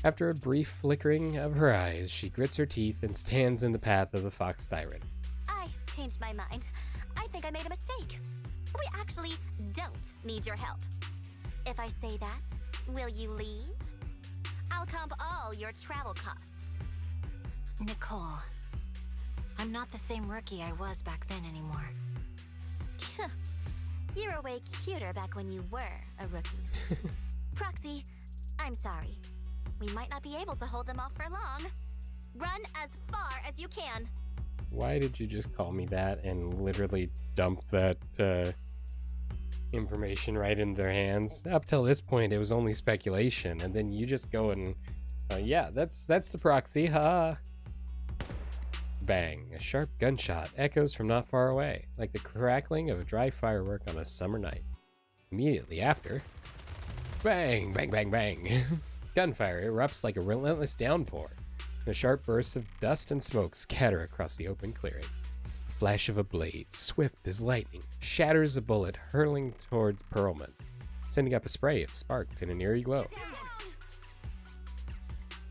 After a brief flickering of her eyes, she grits her teeth and stands in the path of the Fox Tyrant. I changed my mind. I think I made a mistake. We actually don't need your help. If I say that, will you leave? I'll comp all your travel costs. Nicole, I'm not the same rookie I was back then anymore. You were way cuter back when you were a rookie. Proxy, I'm sorry. We might not be able to hold them off for long. Run as far as you can. Why did you just call me that and literally dump that information right in their hands? Up till this point, it was only speculation, and then you just go and, yeah, that's the proxy, ha! Bang! A sharp gunshot echoes from not far away, like the crackling of a dry firework on a summer night. Immediately after, bang, bang, bang, bang! Gunfire erupts like a relentless downpour. The sharp bursts of dust and smoke scatter across the open clearing. The flash of a blade, swift as lightning, shatters a bullet hurtling towards Pearlman, sending up a spray of sparks in an eerie glow.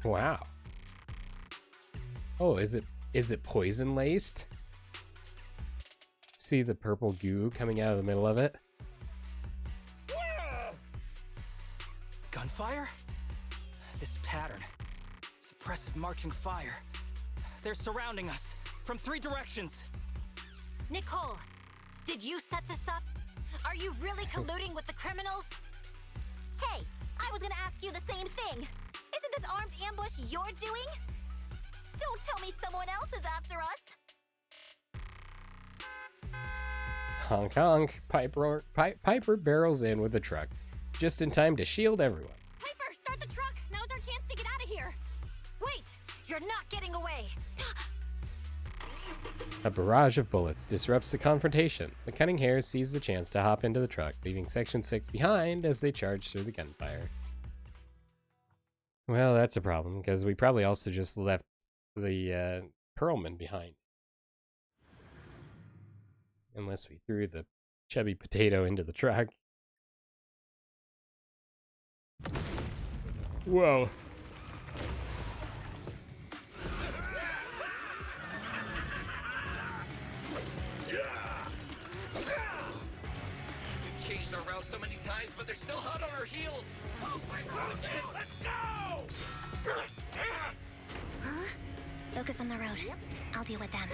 Wow. Oh, is it poison laced? See the purple goo coming out of the middle of it? Gunfire? This pattern. Suppressive marching fire. They're surrounding us from 3 directions. Nicole, did you set this up? Are you really colluding with the criminals? Hey, I was gonna ask you the same thing. Isn't this armed ambush you're doing? Don't tell me someone else is after us. Honk honk. Piper barrels in with the truck, just in time to shield everyone. Piper, start the truck! Now's our chance to get out of here! Wait! You're not getting away! A barrage of bullets disrupts the confrontation. The Cunning Hare sees the chance to hop into the truck, leaving Section 6 behind as they charge through the gunfire. Well, that's a problem, because we probably also just left the Pearlman behind. Unless we threw the chubby potato into the truck. Whoa. We've changed our route so many times, but they're still hot on our heels. Oh my God! Let's go! Huh? Focus on the road. I'll deal with them.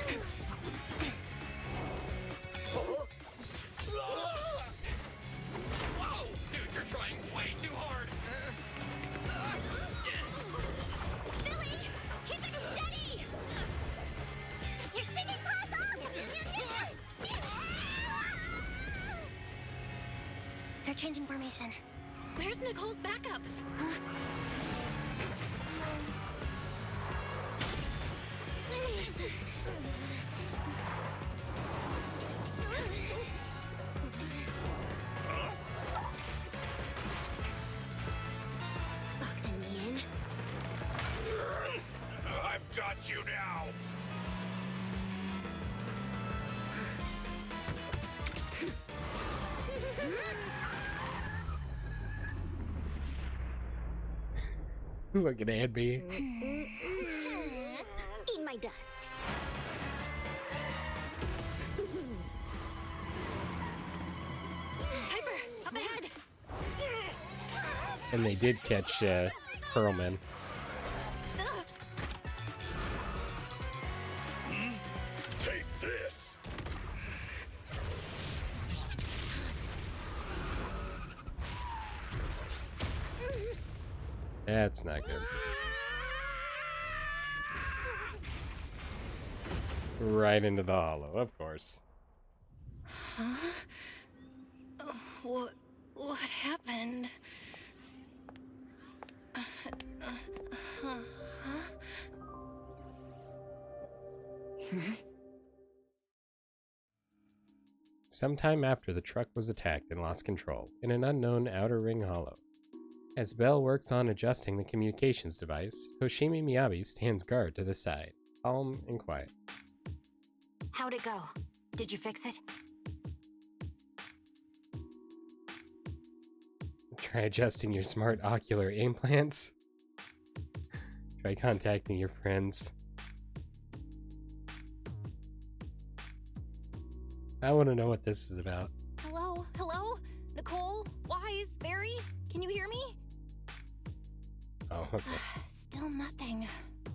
Whoa! Dude, you're trying way too hard! Billy! Keep it steady! You're singing class They're changing formation. Where's Nicole's backup? Huh? Boxing me in. I've got you now! Look at Anby. Eat my dust. Piper, up ahead! And they did catch Pearlman. Take this! That's not good. Right into the hollow, of course. Huh? What happened? Huh? Sometime after the truck was attacked and lost control in an unknown outer ring hollow. As Belle works on adjusting the communications device, Hoshimi Miyabi stands guard to the side, calm and quiet. How'd it go? Did you fix it? Try adjusting your smart ocular implants. Try contacting your friends. I want to know what this is about. Hello? Hello? Nicole? Wise? Barry? Can you hear me? Oh, okay. Still nothing.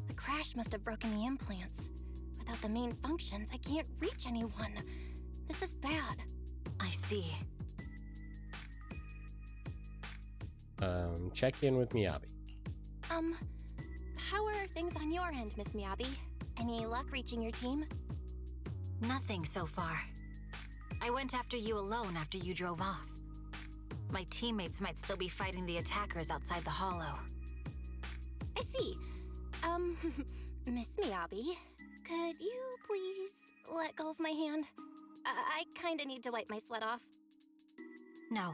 The crash must have broken the implants. Without the main functions, I can't reach anyone. This is bad. I see. Check in with Miyabi. How are things on your end, Miss Miyabi? Any luck reaching your team? Nothing so far. I went after you alone after you drove off. My teammates might still be fighting the attackers outside the hollow. I see. Miss Miyabi, could you please let go of my hand? I kinda need to wipe my sweat off. No.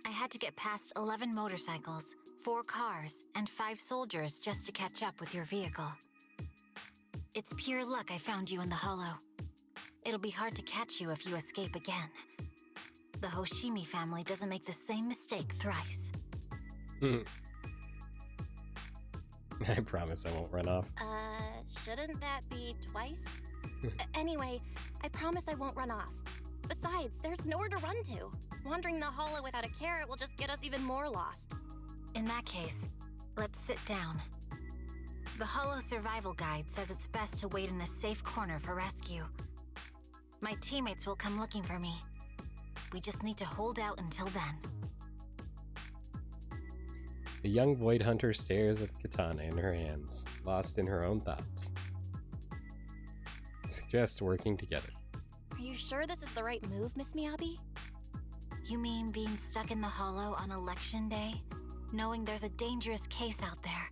I had to get past 11 motorcycles, 4 cars, and 5 soldiers just to catch up with your vehicle. It's pure luck I found you in the hollow. It'll be hard to catch you if you escape again. The Hoshimi family doesn't make the same mistake thrice. I promise I won't run off. Shouldn't that be twice? Anyway, I promise I won't run off. Besides, there's nowhere to run to. Wandering the hollow without a carrot will just get us even more lost. In that case, let's sit down. The hollow survival guide says it's best to wait in a safe corner for rescue. My teammates will come looking for me. We just need to hold out until then. The young void hunter stares at the katana in her hands, lost in her own thoughts. Suggest working together. Are you sure this is the right move, Miss Miyabi? You mean being stuck in the hollow on election day? Knowing there's a dangerous case out there,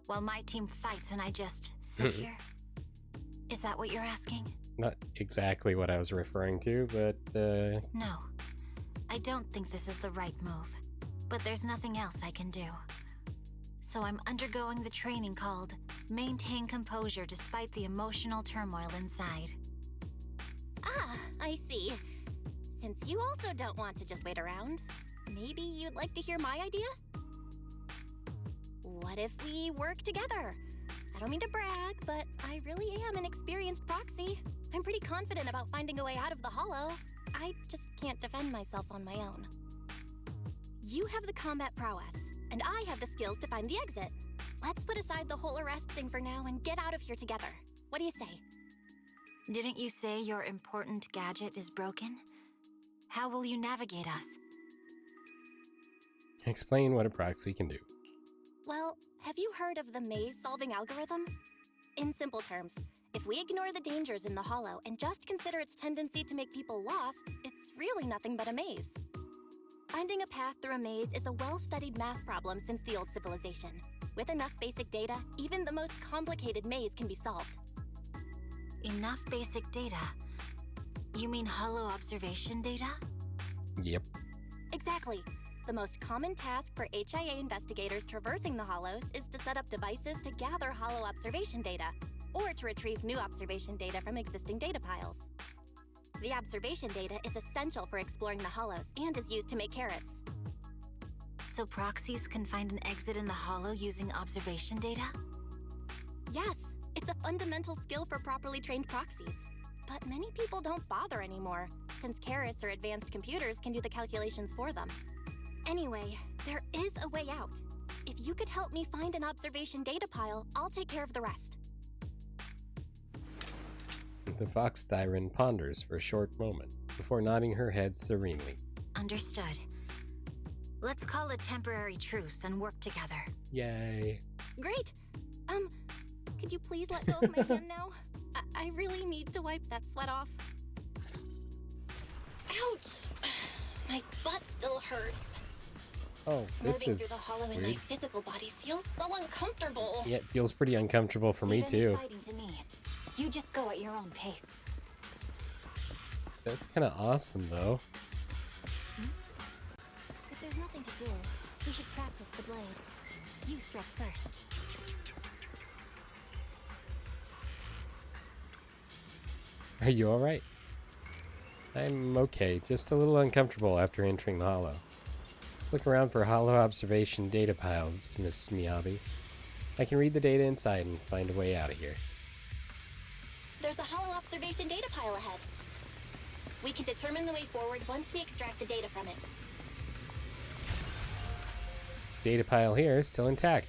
while my team fights and I just sit here? Is that what you're asking? Not exactly what I was referring to, but No. I don't think this is the right move, but there's nothing else I can do. So I'm undergoing the training called Maintain Composure Despite the Emotional Turmoil Inside. Ah, I see. Since you also don't want to just wait around, maybe you'd like to hear my idea? What if we work together? I don't mean to brag, but I really am an experienced proxy. I'm pretty confident about finding a way out of the hollow. I just can't defend myself on my own. You have the combat prowess, and I have the skills to find the exit. Let's put aside the whole arrest thing for now and get out of here together. What do you say? Didn't you say your important gadget is broken? How will you navigate us? explain what a proxy can do. Well, have you heard of the maze-solving algorithm? In simple terms, if we ignore the dangers in the hollow and just consider its tendency to make people lost, it's really nothing but a maze. Finding a path through a maze is a well-studied math problem since the old civilization. With enough basic data, even the most complicated maze can be solved. Enough basic data? You mean hollow observation data? Yep. Exactly. The most common task for HIA investigators traversing the hollows is to set up devices to gather hollow observation data, or to retrieve new observation data from existing data piles. The observation data is essential for exploring the hollows and is used to make carrots. So proxies can find an exit in the hollow using observation data? Yes, it's a fundamental skill for properly trained proxies. But many people don't bother anymore, since carrots or advanced computers can do the calculations for them. Anyway, there is a way out. If you could help me find an observation data pile, I'll take care of the rest. The fox Thyron ponders for a short moment before nodding her head serenely. Understood. Let's call a temporary truce and work together. Yay. Great! Could you please let go of my hand now? I really need to wipe that sweat off. Ouch! My butt still hurts. Oh, this Moving is through the hollow weird. in my physical body feels so uncomfortable. Yeah, it feels pretty uncomfortable for me Leave any too. fighting to me. You just go at your own pace. That's kind of awesome though. If there's nothing to do, we should practice the blade. You strike first. Are you alright? I'm okay, just a little uncomfortable after entering the hollow. Let's look around for hollow observation data piles, Miss Miyabi. I can read the data inside and find a way out of here. There's a hollow observation data pile ahead. We can determine the way forward once we extract the data from it. Data pile here is still intact.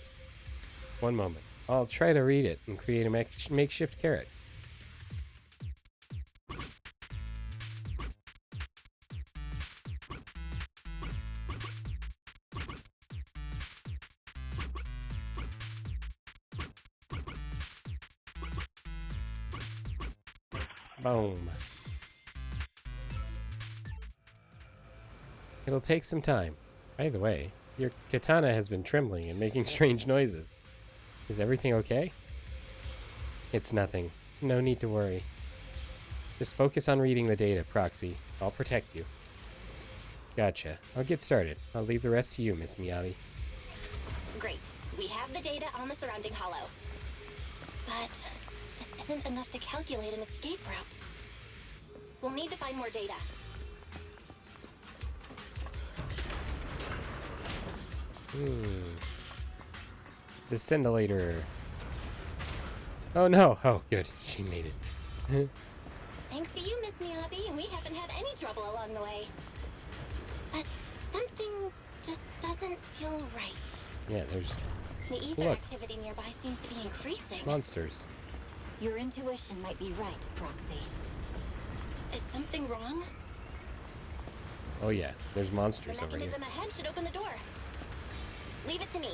One moment. I'll try to read it and create a makeshift carrot. Boom. It'll take some time. By the way, your katana has been trembling and making strange noises. Is everything okay? It's nothing. No need to worry. Just focus on reading the data, Proxy. I'll protect you. Gotcha. I'll get started. I'll leave the rest to you, Miss Miyabi. Great. We have the data on the surrounding hollow. But this isn't enough to calculate an escape route. We'll need to find more data. Descendilator. Oh no! Oh, good. She made it. Thanks to you, Miss Miyabi, we haven't had any trouble along the way. But something just doesn't feel right. Yeah, there's... The ether activity nearby seems to be increasing. monsters. Your intuition might be right, Proxy. Is something wrong? Oh yeah, there's monsters The over here. mechanism ahead should open the door. Leave it to me.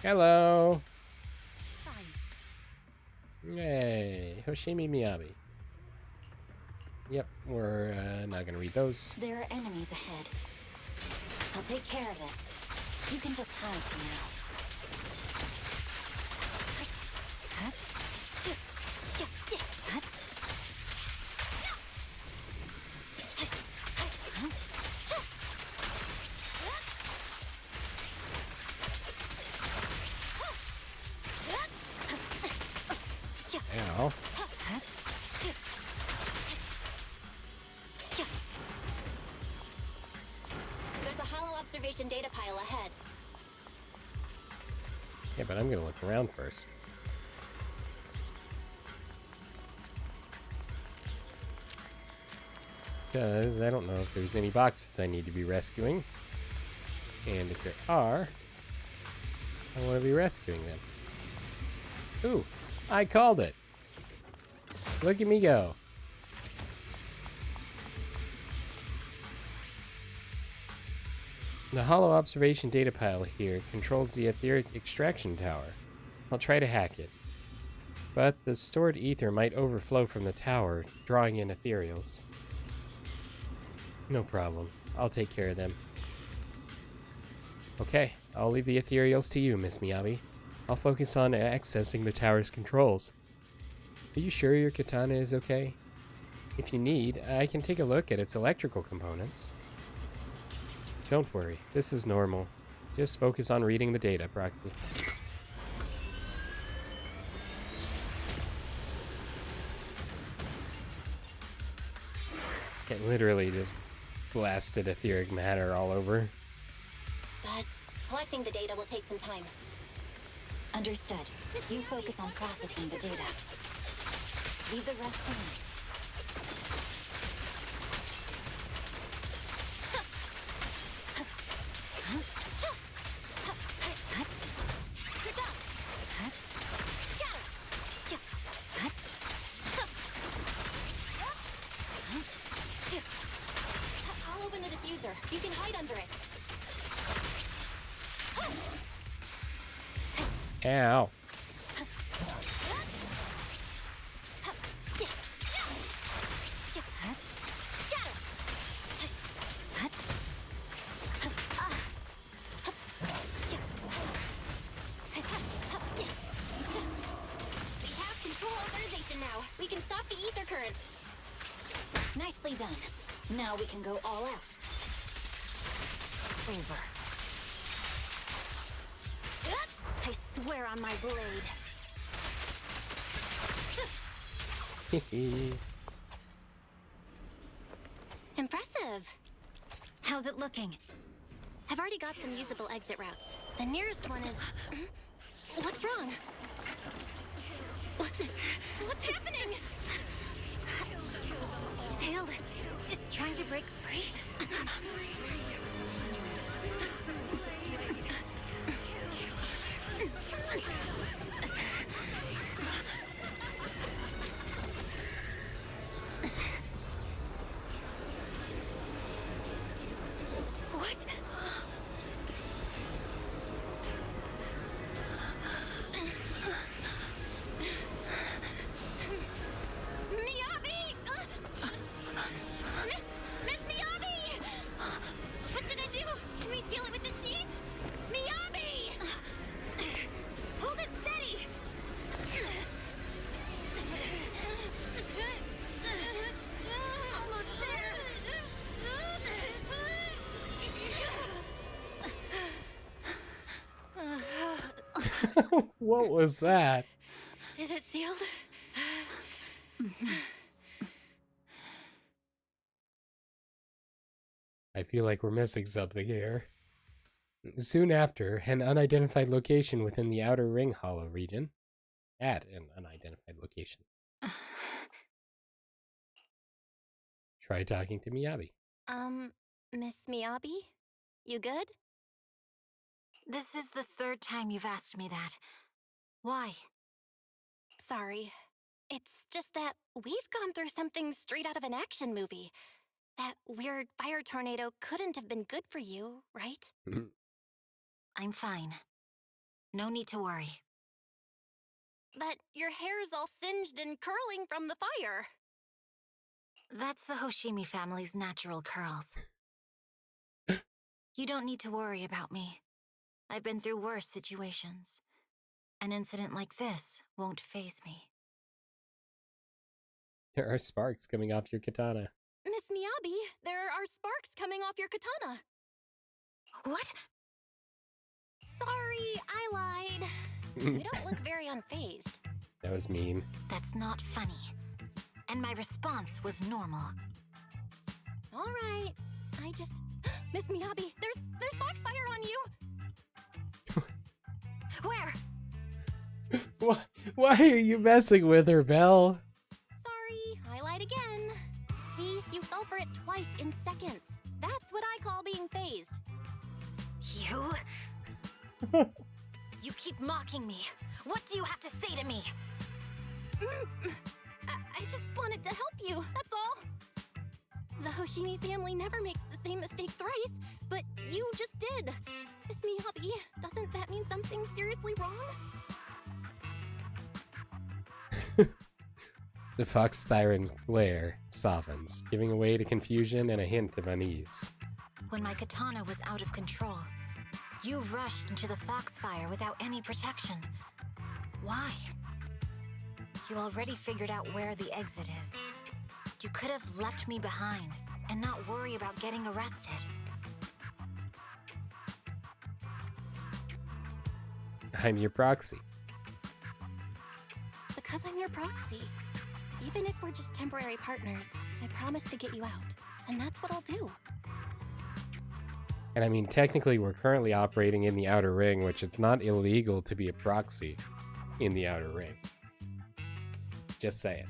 Hello. Hey, Hoshimi Miyabi. Yep, we're not gonna read those. There are enemies ahead. I'll take care of this. You can just hide for now. Ow. There's a hollow observation data pile ahead. Yeah, but I'm gonna look around first. Because I don't know if there's any boxes I need to be rescuing. And if there are, I want to be rescuing them. Ooh, I called it. Look at me go. The hollow observation data pile here controls the etheric extraction tower. I'll try to hack it. But the stored ether might overflow from the tower, drawing in ethereals. No problem. I'll take care of them. Okay, I'll leave the ethereals to you, Miss Miyabi. I'll focus on accessing the tower's controls. Are you sure your katana is okay? If you need, I can take a look at its electrical components. Don't worry, this is normal. Just focus on reading the data, Proxy. It literally just blasted etheric matter all over. But collecting the data will take some time. Understood. You focus on processing the data. Leave the rest to me. I'll open the diffuser. You can hide under it. Ow. We can stop the ether current. Nicely done. Now we can go all out. Over. I swear on my blade. Impressive. How's it looking? I've already got some usable exit routes. The nearest one is... What's wrong? What's happening? Tailless is trying to break free. What was that? Is it sealed? I feel like we're missing something here. Soon after, an unidentified location within the Outer Ring Hollow region. At an unidentified location. Try talking to Miyabi. Miss Miyabi? You good? This is the third time you've asked me that. Why? Sorry. It's just that we've gone through something straight out of an action movie. That weird fire tornado couldn't have been good for you, right? I'm fine. No need to worry. But your hair's all singed and curling from the fire. That's the Hoshimi family's natural curls. You don't need to worry about me. I've been through worse situations. An incident like this won't faze me. There are sparks coming off your katana. Miss Miyabi, there are sparks coming off your katana. What? Sorry, I lied. You don't look very unfazed. That was mean. That's not funny. And my response was normal. All right. I just... Miss Miyabi, there's foxfire on you! Where? Why are you messing with her, Belle? Sorry, I lied again. See, you fell for it twice in seconds. That's what I call being phased. You? You keep mocking me. What do you have to say to me? I just wanted to help you, that's all. The Hoshimi family never makes the same mistake thrice, but you just did. Miss Miyabi, doesn't that mean something seriously wrong? The fox siren's glare softens, giving way to confusion and a hint of unease. When my katana was out of control, you rushed into the foxfire without any protection. Why? You already figured out where the exit is. You could have left me behind and not worry about getting arrested. I'm your proxy. Because I'm your proxy. Even if we're just temporary partners, I promise to get you out. And that's what I'll do. And I mean, technically, we're currently operating in the Outer Ring, which it's not illegal to be a proxy in the Outer Ring. Just saying.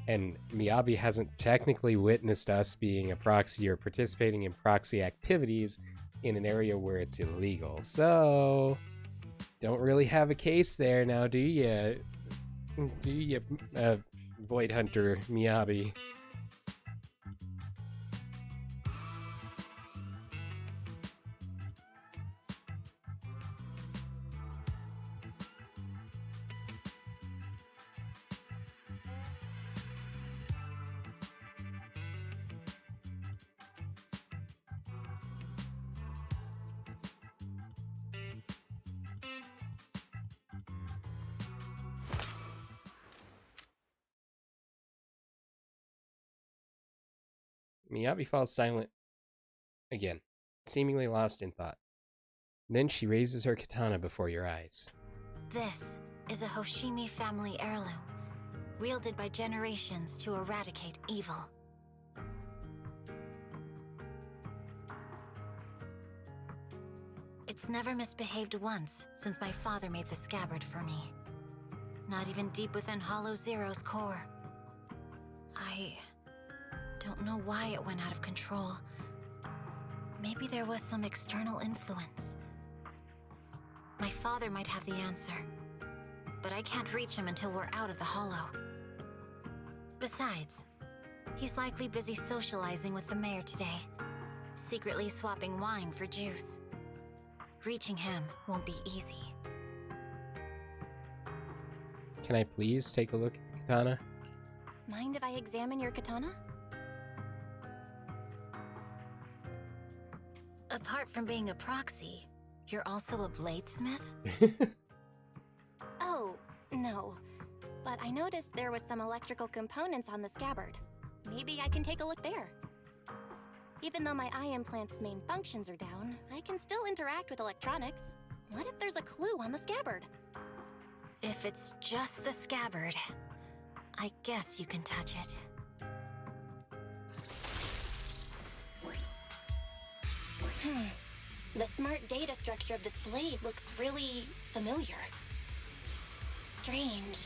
And Miyabi hasn't technically witnessed us being a proxy or participating in proxy activities in an area where it's illegal. So, don't really have a case there now, do you? Do you, Void Hunter Miyabi? Miyabi falls silent again, seemingly lost in thought. Then she raises her katana before your eyes. This is a Hoshimi family heirloom, wielded by generations to eradicate evil. It's never misbehaved once since my father made the scabbard for me. Not even deep within Hollow Zero's core. I don't know why it went out of control. Maybe there was some external influence. My father might have the answer, but I can't reach him until we're out of the Hollow. Besides, he's likely busy socializing with the mayor today, secretly swapping wine for juice. Reaching him won't be easy. Can I please take a look at the katana? Mind if I examine your katana? Apart from being a proxy, you're also a bladesmith? Oh, no. But I noticed there was some electrical components on the scabbard. Maybe I can take a look there. Even though my eye implant's main functions are down, I can still interact with electronics. What if there's a clue on the scabbard? If it's just the scabbard, I guess you can touch it. The smart data structure of this blade looks really familiar. Strange.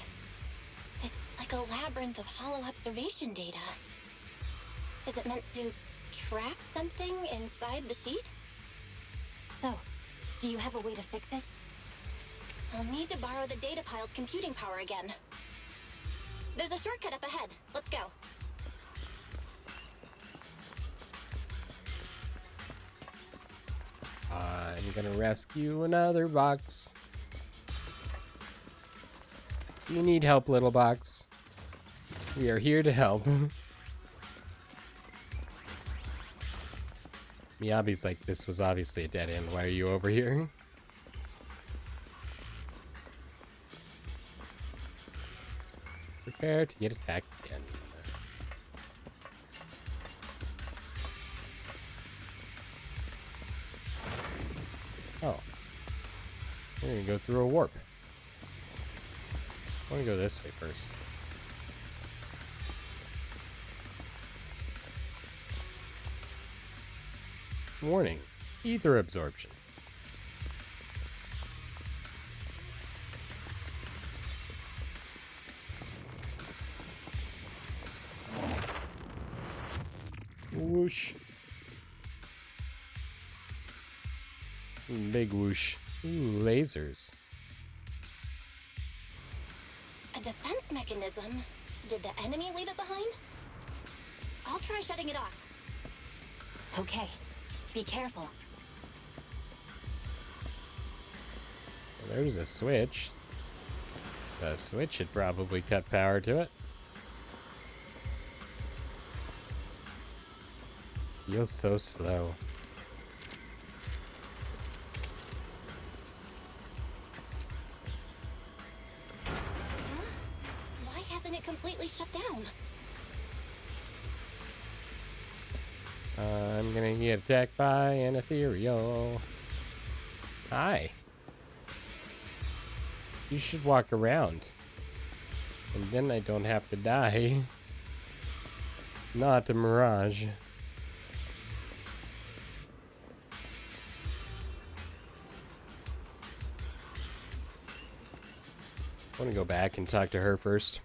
It's like a labyrinth of hollow observation data. Is it meant to trap something inside the sheet? So, do you have a way to fix it? I'll need to borrow the data pile's computing power again. There's a shortcut up ahead. Let's go. I'm gonna rescue another box. You need help, little box. We are here to help. Miyabi's like, this was obviously a dead end. Why are you over here? Prepare to get attacked again. Oh. We're gonna go through a warp. I want to go this way first. Warning. Ether absorption. Whoosh. Big whoosh. Ooh, lasers. A defense mechanism? Did the enemy leave it behind? I'll try shutting it off. Okay, be careful. Well, there's a switch. The switch should probably cut power to it. Feels so slow. Why hasn't it completely shut down? I'm gonna get attacked by an Ethereal. Hi. You should walk around. And then I don't have to die. Not a mirage. I want to go back and talk to her first.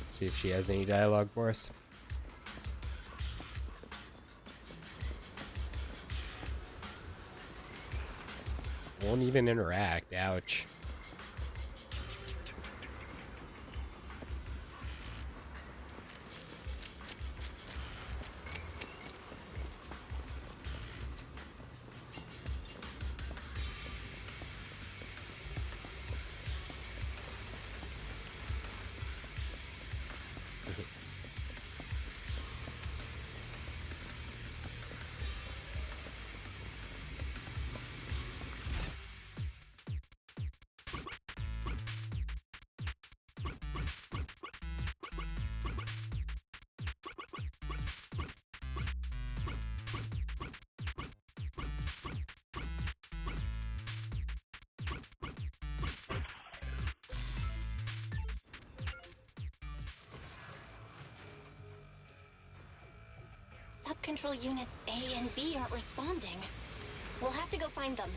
See if she has any dialogue for us. Won't even interact. Ouch. Sub-control units A and B aren't responding. We'll have to go find them.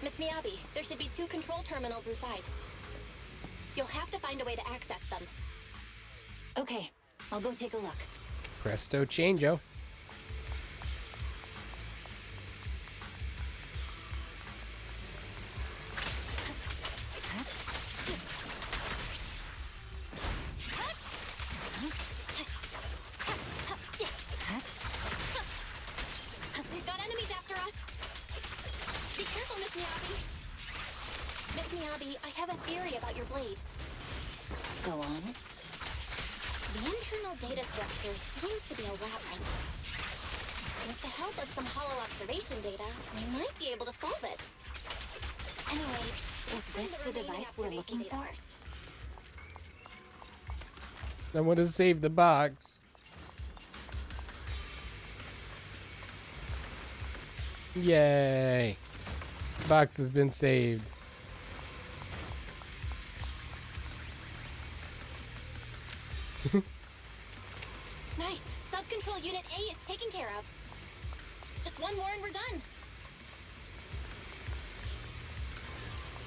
Miss Miyabi, there should be 2 control terminals inside. You'll have to find a way to access them. Okay, I'll go take a look. Presto changeo. We've got enemies after us. Be careful, Miss Miyabi. Miss Miyabi, I have a theory about your blade. Go on. The internal data structure seems to be a labyrinth. With the help of some hollow observation data, we might be able to solve it. Anyway, is this the device we're looking for? I want to save the box. Yay! Box has been saved. Nice. Sub-control unit A is taken care of. Just one more and we're done.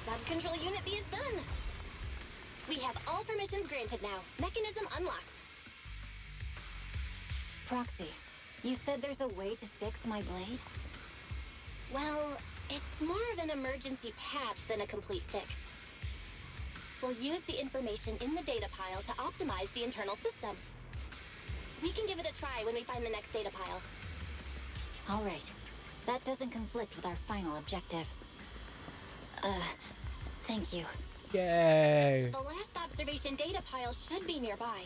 Sub-control unit B is done. We have all permissions granted now. Mechanism unlocked. Proxy, you said there's a way to fix my blade? Well, it's more of an emergency patch than a complete fix. We'll use the information in the data pile to optimize the internal system. We can give it a try when we find the next data pile. All right. That doesn't conflict with our final objective. Thank you. Yay! The last observation data pile should be nearby.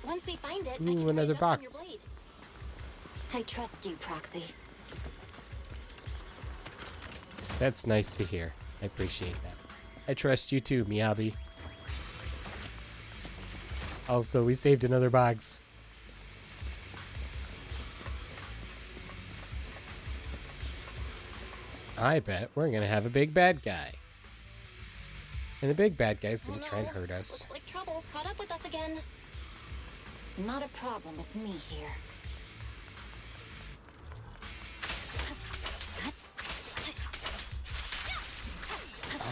Once we find it, I Ooh, can try another adjusting box. your blade. I trust you, Proxy. That's nice to hear. I appreciate that. I trust you too, Miyabi. Also, we saved another box. I bet we're gonna have a big bad guy. And the big bad guy's gonna try and hurt us. Looks like trouble's caught up with us again. Not a problem with me here.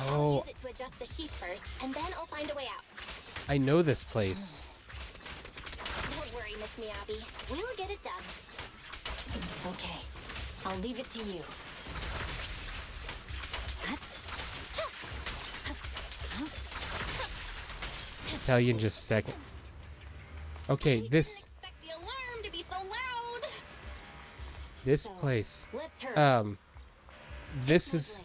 I'll Oh, use it to adjust the sheath first, and then I'll find a way out. I know this place. Don't worry, Miss Miyabi. We'll get it done. Okay, I'll leave it to you. Tell you in just a second. Okay, this Expect the alarm to be so loud. Let's hurry. This is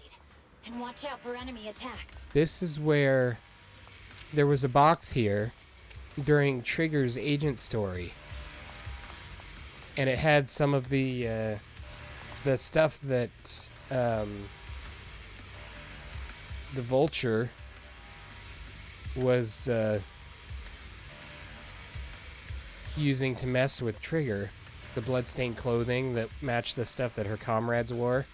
And watch out for enemy attacks. this is where there was a box here during Trigger's agent story, and it had some of the stuff that the Vulture was using to mess with Trigger. The bloodstained clothing that matched the stuff that her comrades wore.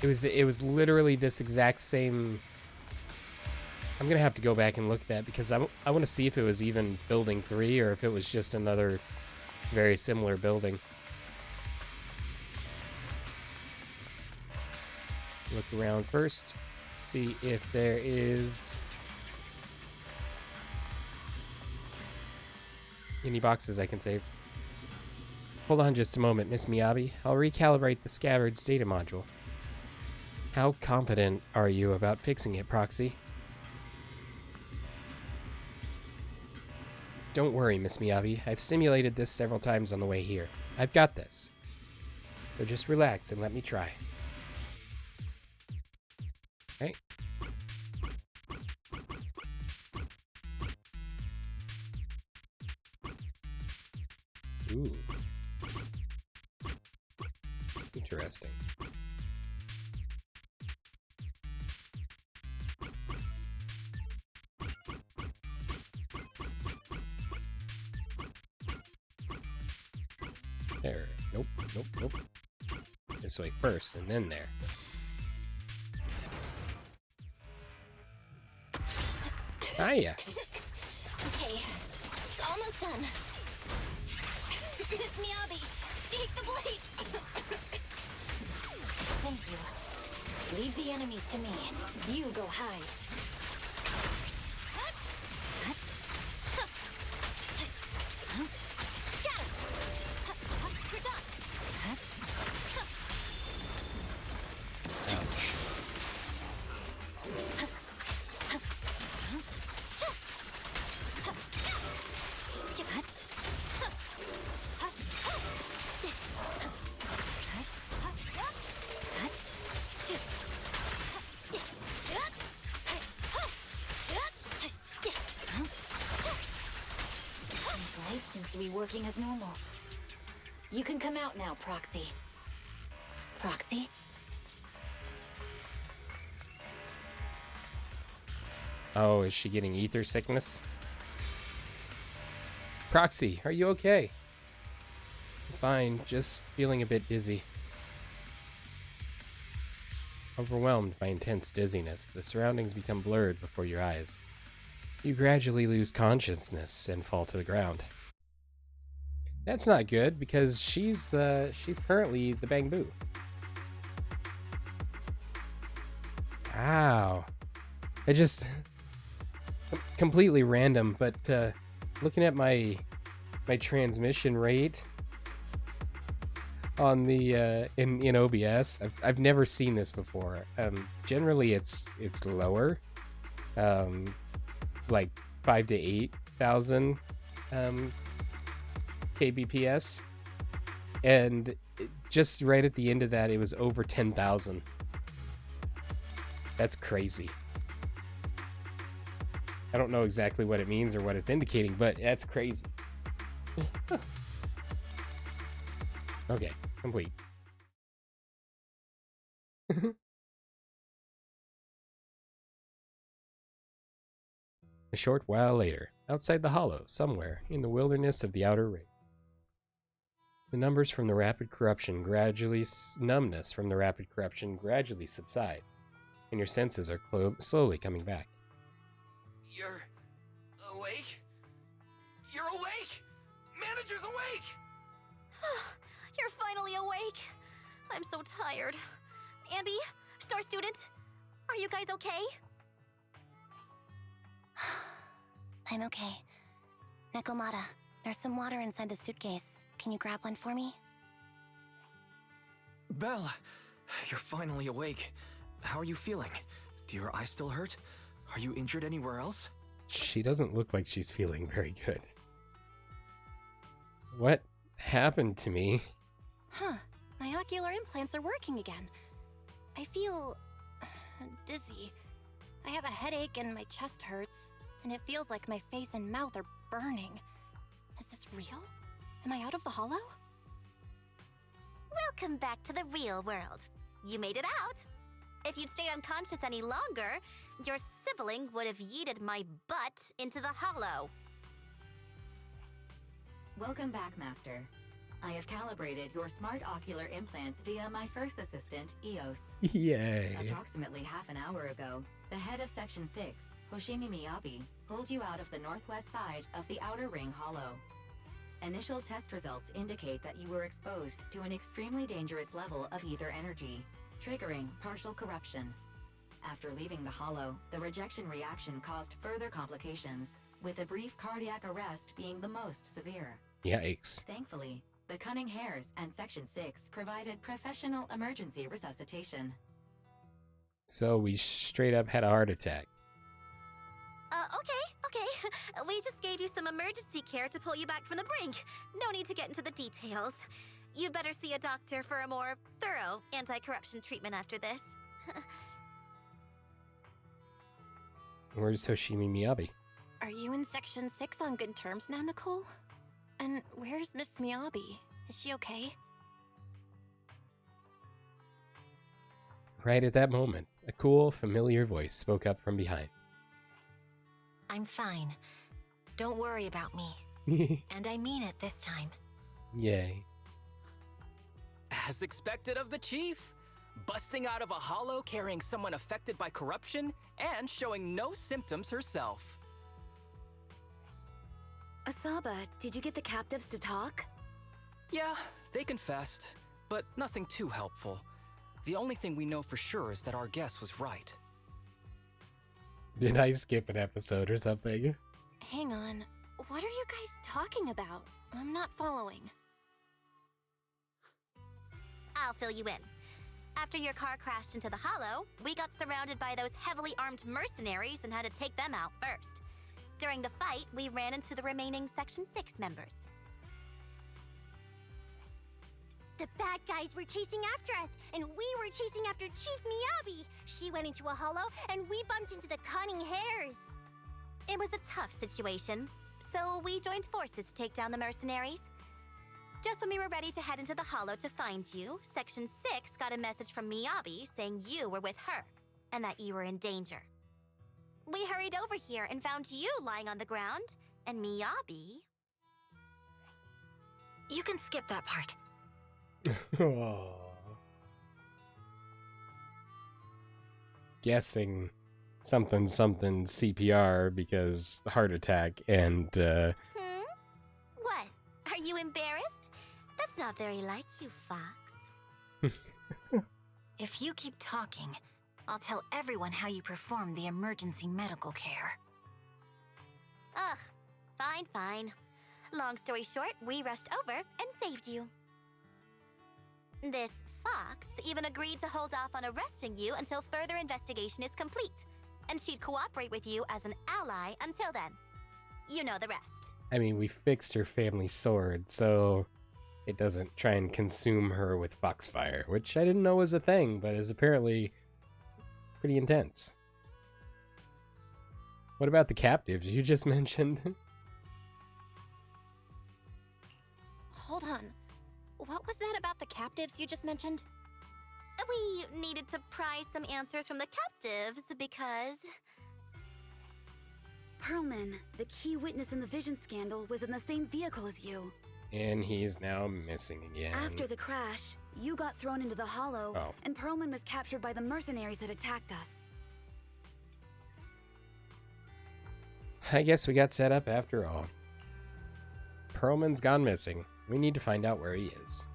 It was literally this exact same. I'm gonna have to go back and look at that because I want to see if it was even Building 3 or if it was just another very similar building. Look around first, see if there is any boxes I can save. Hold on just a moment, Miss Miyabi. I'll recalibrate the Scabbard's data module. How confident are you about fixing it, Proxy? Don't worry, Miss Miyabi. I've simulated this several times on the way here. I've got this. So just relax and let me try. Okay. Ooh. Interesting. There. Nope, nope, nope. This way first, and then there. Hiya. Okay, it's almost done. Miss Miyabi, take the blade. Thank you. Leave the enemies to me. You go hide. You're done. Ouch. The blade seems to be working as normal. You can come out now, Proxy. Proxy? Oh, is she getting ether sickness? Proxy, are you okay? Fine, just feeling a bit dizzy. Overwhelmed by intense dizziness, the surroundings become blurred before your eyes. You gradually lose consciousness and fall to the ground. That's not good because she's currently the Bang Boo. Wow. I just completely random, but looking at my transmission rate on the in OBS, I've never seen this before. Generally it's lower, like 5 to 8,000 kbps, and just right at the end of that, it was over 10,000. That's crazy. I don't know exactly what it means or what it's indicating, but that's crazy. Okay, complete. A short while later, outside the hollow, somewhere in the wilderness of the outer ring. The numbers from the rapid corruption numbness from the rapid corruption gradually subsides, and your senses are slowly coming back. You're awake? You're awake! Manager's awake! You're finally awake. I'm so tired. Ambi, Star Student, are you guys okay? I'm okay. Nekomata, there's some water inside the suitcase. Can you grab one for me? Belle, you're finally awake. How are you feeling? Do your eyes still hurt? Are you injured anywhere else? She doesn't look like she's feeling very good. What happened to me? Huh. My ocular implants are working again. I feel dizzy. I have a headache and my chest hurts, and it feels like my face and mouth are burning. Is this real? Am I out of the hollow? Welcome back to the real world. You made it out. If you'd stayed unconscious any longer, your sibling would have yeeted my butt into the hollow. Welcome back, Master. I have calibrated your smart ocular implants via my first assistant, EOS. Yay. Approximately half an hour ago, the head of Section 6, Hoshimi Miyabi, pulled you out of the northwest side of the Outer Ring Hollow. Initial test results indicate that you were exposed to an extremely dangerous level of ether energy, triggering partial corruption. After leaving the hollow, the rejection reaction caused further complications, with a brief cardiac arrest being the most severe. Yikes. Thankfully, the Cunning Hares and Section 6 provided professional emergency resuscitation. So we straight up had a heart attack. Okay. We just gave you some emergency care to pull you back from the brink. No need to get into the details. You better see a doctor for a more thorough anti-corruption treatment after this. Where's Hoshimi Miyabi? Are you in Section 6 on good terms now, Nicole? And where's Miss Miyabi? Is she okay? Right at that moment, a cool, familiar voice spoke up from behind. I'm fine. Don't worry about me. And I mean it this time. Yay. As expected of the chief, busting out of a hollow carrying someone affected by corruption and showing no symptoms herself. Asaba, did you get the captives to talk? Yeah, they confessed, but nothing too helpful. The only thing we know for sure is that our guess was right. Did I skip an episode or something? Hang on. What are you guys talking about? I'm not following. I'll fill you in. After your car crashed into the hollow, we got surrounded by those heavily armed mercenaries and had to take them out first. During the fight, we ran into the remaining Section 6 members. The bad guys were chasing after us, and we were chasing after Chief Miyabi. She went into a hollow, and we bumped into the Cunning Hares. It was a tough situation, so we joined forces to take down the mercenaries. Just when we were ready to head into the hollow to find you, Section 6 got a message from Miyabi saying you were with her, and that you were in danger. We hurried over here and found you lying on the ground, and Miyabi... You can skip that part. Aww. Guessing something CPR because heart attack and What? Are you embarrassed? That's not very like you, Fox. If you keep talking, I'll tell everyone how you perform the emergency medical care. Ugh, fine. Long story short, we rushed over and saved you. This Fox even agreed to hold off on arresting you until further investigation is complete, and she'd cooperate with you as an ally until then. You know the rest. I mean, we fixed her family sword, so it doesn't try and consume her with foxfire, which I didn't know was a thing, but is apparently pretty intense. What about the captives you just mentioned? Hold on. What was that about the captives you just mentioned? We needed to pry some answers from the captives because... Pearlman, the key witness in the Vision scandal, was in the same vehicle as you. And he's now missing again. After the crash, you got thrown into the hollow, and Pearlman was captured by the mercenaries that attacked us. I guess we got set up after all. Pearlman's gone missing. We need to find out where he is.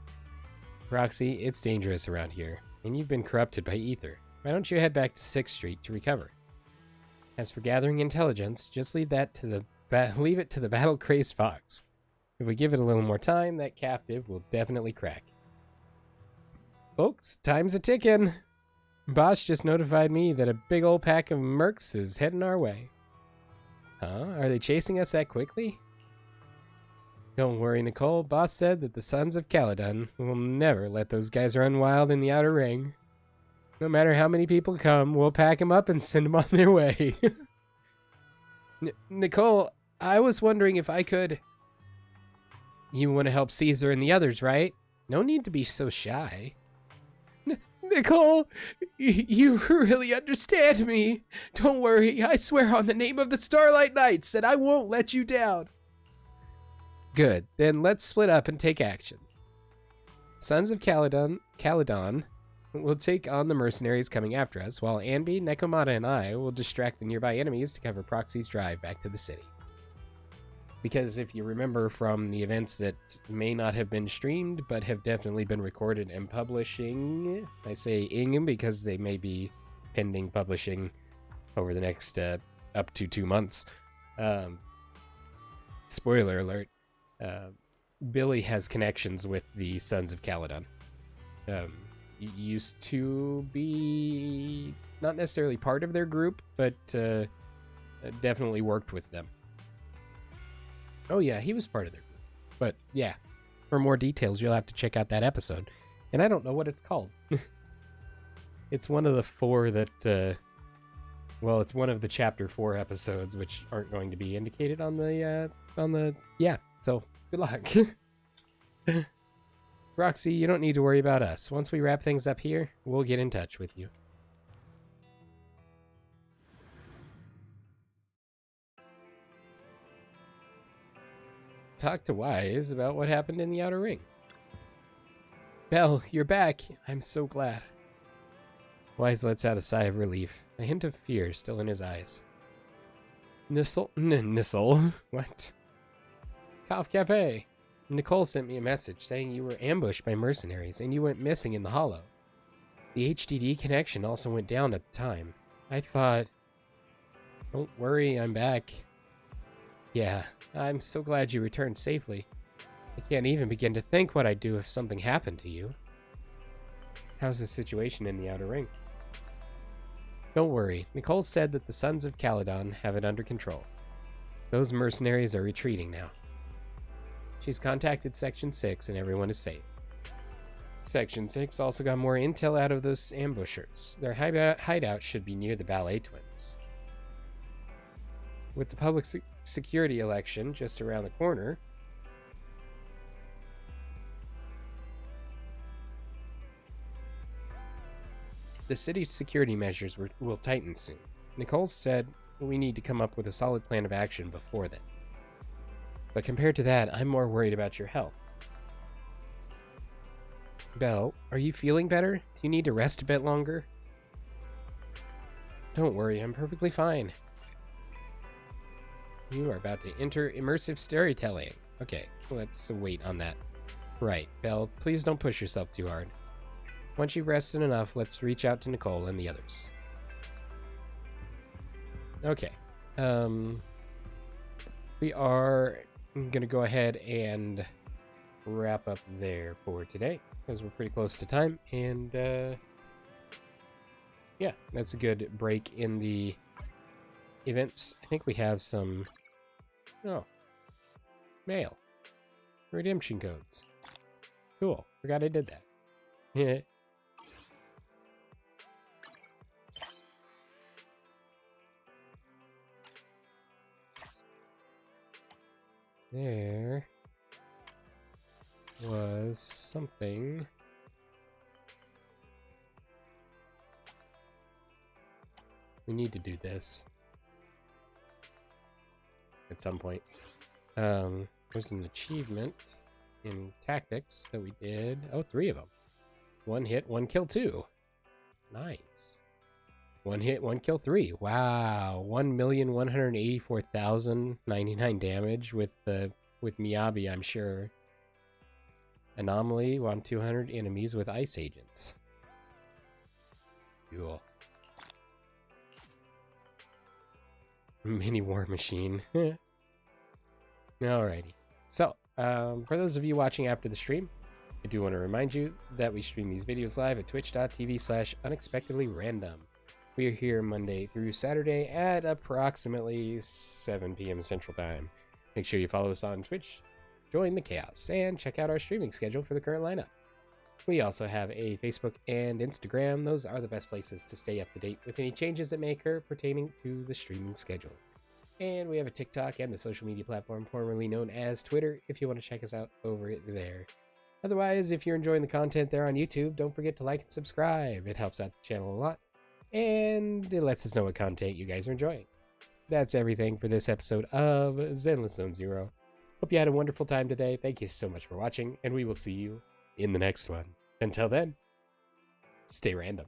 Proxy, it's dangerous around here, and you've been corrupted by Ether. Why don't you head back to 6th Street to recover? As for gathering intelligence, just leave it to the battle-crazed Fox. If we give it a little more time, that captive will definitely crack. Folks, time's a ticking. Boss just notified me that a big old pack of mercs is heading our way. Huh? Are they chasing us that quickly? Don't worry, Nicole. Boss said that the Sons of Caledon will never let those guys run wild in the Outer Ring. No matter how many people come, we'll pack them up and send them on their way. Nicole, I was wondering if I could... You want to help Caesar and the others, right? No need to be so shy. Nicole, you really understand me. Don't worry, I swear on the name of the Starlight Knights that I won't let you down. Good, then let's split up and take action. Sons of Caledon will take on the mercenaries coming after us, while Anby, Nekomata, and I will distract the nearby enemies to cover Proxy's drive back to the city. Because if you remember from the events that may not have been streamed, but have definitely been recorded and publishing, I say ing because they may be pending publishing over the next up to 2 months. Spoiler alert, Billy has connections with the Sons of Caledon. Used to be not necessarily part of their group, but definitely worked with them. Oh yeah, he was part of their group. But yeah, for more details, you'll have to check out that episode. And I don't know what it's called. It's one of the 4 that, well, it's one of the chapter 4 episodes, which aren't going to be indicated on the, yeah, so good luck. Proxy, you don't need to worry about us. Once we wrap things up here, we'll get in touch with you. Talk to Wise about what happened in the Outer Ring. Belle, you're back. I'm so glad. Wise lets out a sigh of relief, a hint of fear still in his eyes. Nissel? What? Cough Cafe. Nicole sent me a message saying you were ambushed by mercenaries and you went missing in the hollow. The HDD connection also went down at the time. I thought... Don't worry, I'm back. Yeah, I'm so glad you returned safely. I can't even begin to think what I'd do if something happened to you. How's the situation in the Outer Ring? Don't worry, Nicole said that the Sons of Caledon have it under control. Those mercenaries are retreating now. She's contacted Section 6 and everyone is safe. Section 6 also got more intel out of those ambushers. Their hideout should be near the Ballet Twins. With the public security election just around the corner, the city's security measures will tighten soon. Nicole said we need to come up with a solid plan of action before then. But compared to that, I'm more worried about your health. Belle, are you feeling better? Do you need to rest a bit longer? Don't worry, I'm perfectly fine. You are about to enter immersive storytelling. Okay, let's wait on that. Right, Belle, please don't push yourself too hard. Once you've rested enough, let's reach out to Nicole and the others. Okay. We are going to go ahead and wrap up there for today, because we're pretty close to time. And, yeah, that's a good break in the events. I think we have some... Oh. Mail. Redemption codes. Cool. Forgot I did that. Yeah. There was something. We need to do this at some point. There's an achievement in tactics that we did. Oh, 3 of them. 1 hit, 1 kill 2. Nice. 1 hit, 1 kill 3. Wow. 1,184,099 damage with Miyabi, I'm sure. Anomaly, 1,200 enemies with ice agents. Cool. Mini war machine. Alrighty. So, for those of you watching after the stream, I do want to remind you that we stream these videos live at twitch.tv/unexpectedlyrandom. We are here Monday through Saturday at approximately 7 p.m. Central Time. Make sure you follow us on Twitch, join the chaos, and check out our streaming schedule for the current lineup. We also have a Facebook and Instagram. Those are the best places to stay up to date with any changes that may occur pertaining to the streaming schedule. And we have a TikTok and the social media platform formerly known as Twitter if you want to check us out over there. Otherwise, if you're enjoying the content there on YouTube, don't forget to like and subscribe. It helps out the channel a lot, and it lets us know what content you guys are enjoying. That's everything for this episode of Zenless Zone Zero. Hope you had a wonderful time today. Thank you so much for watching, and we will see you in the next one. Until then, stay random.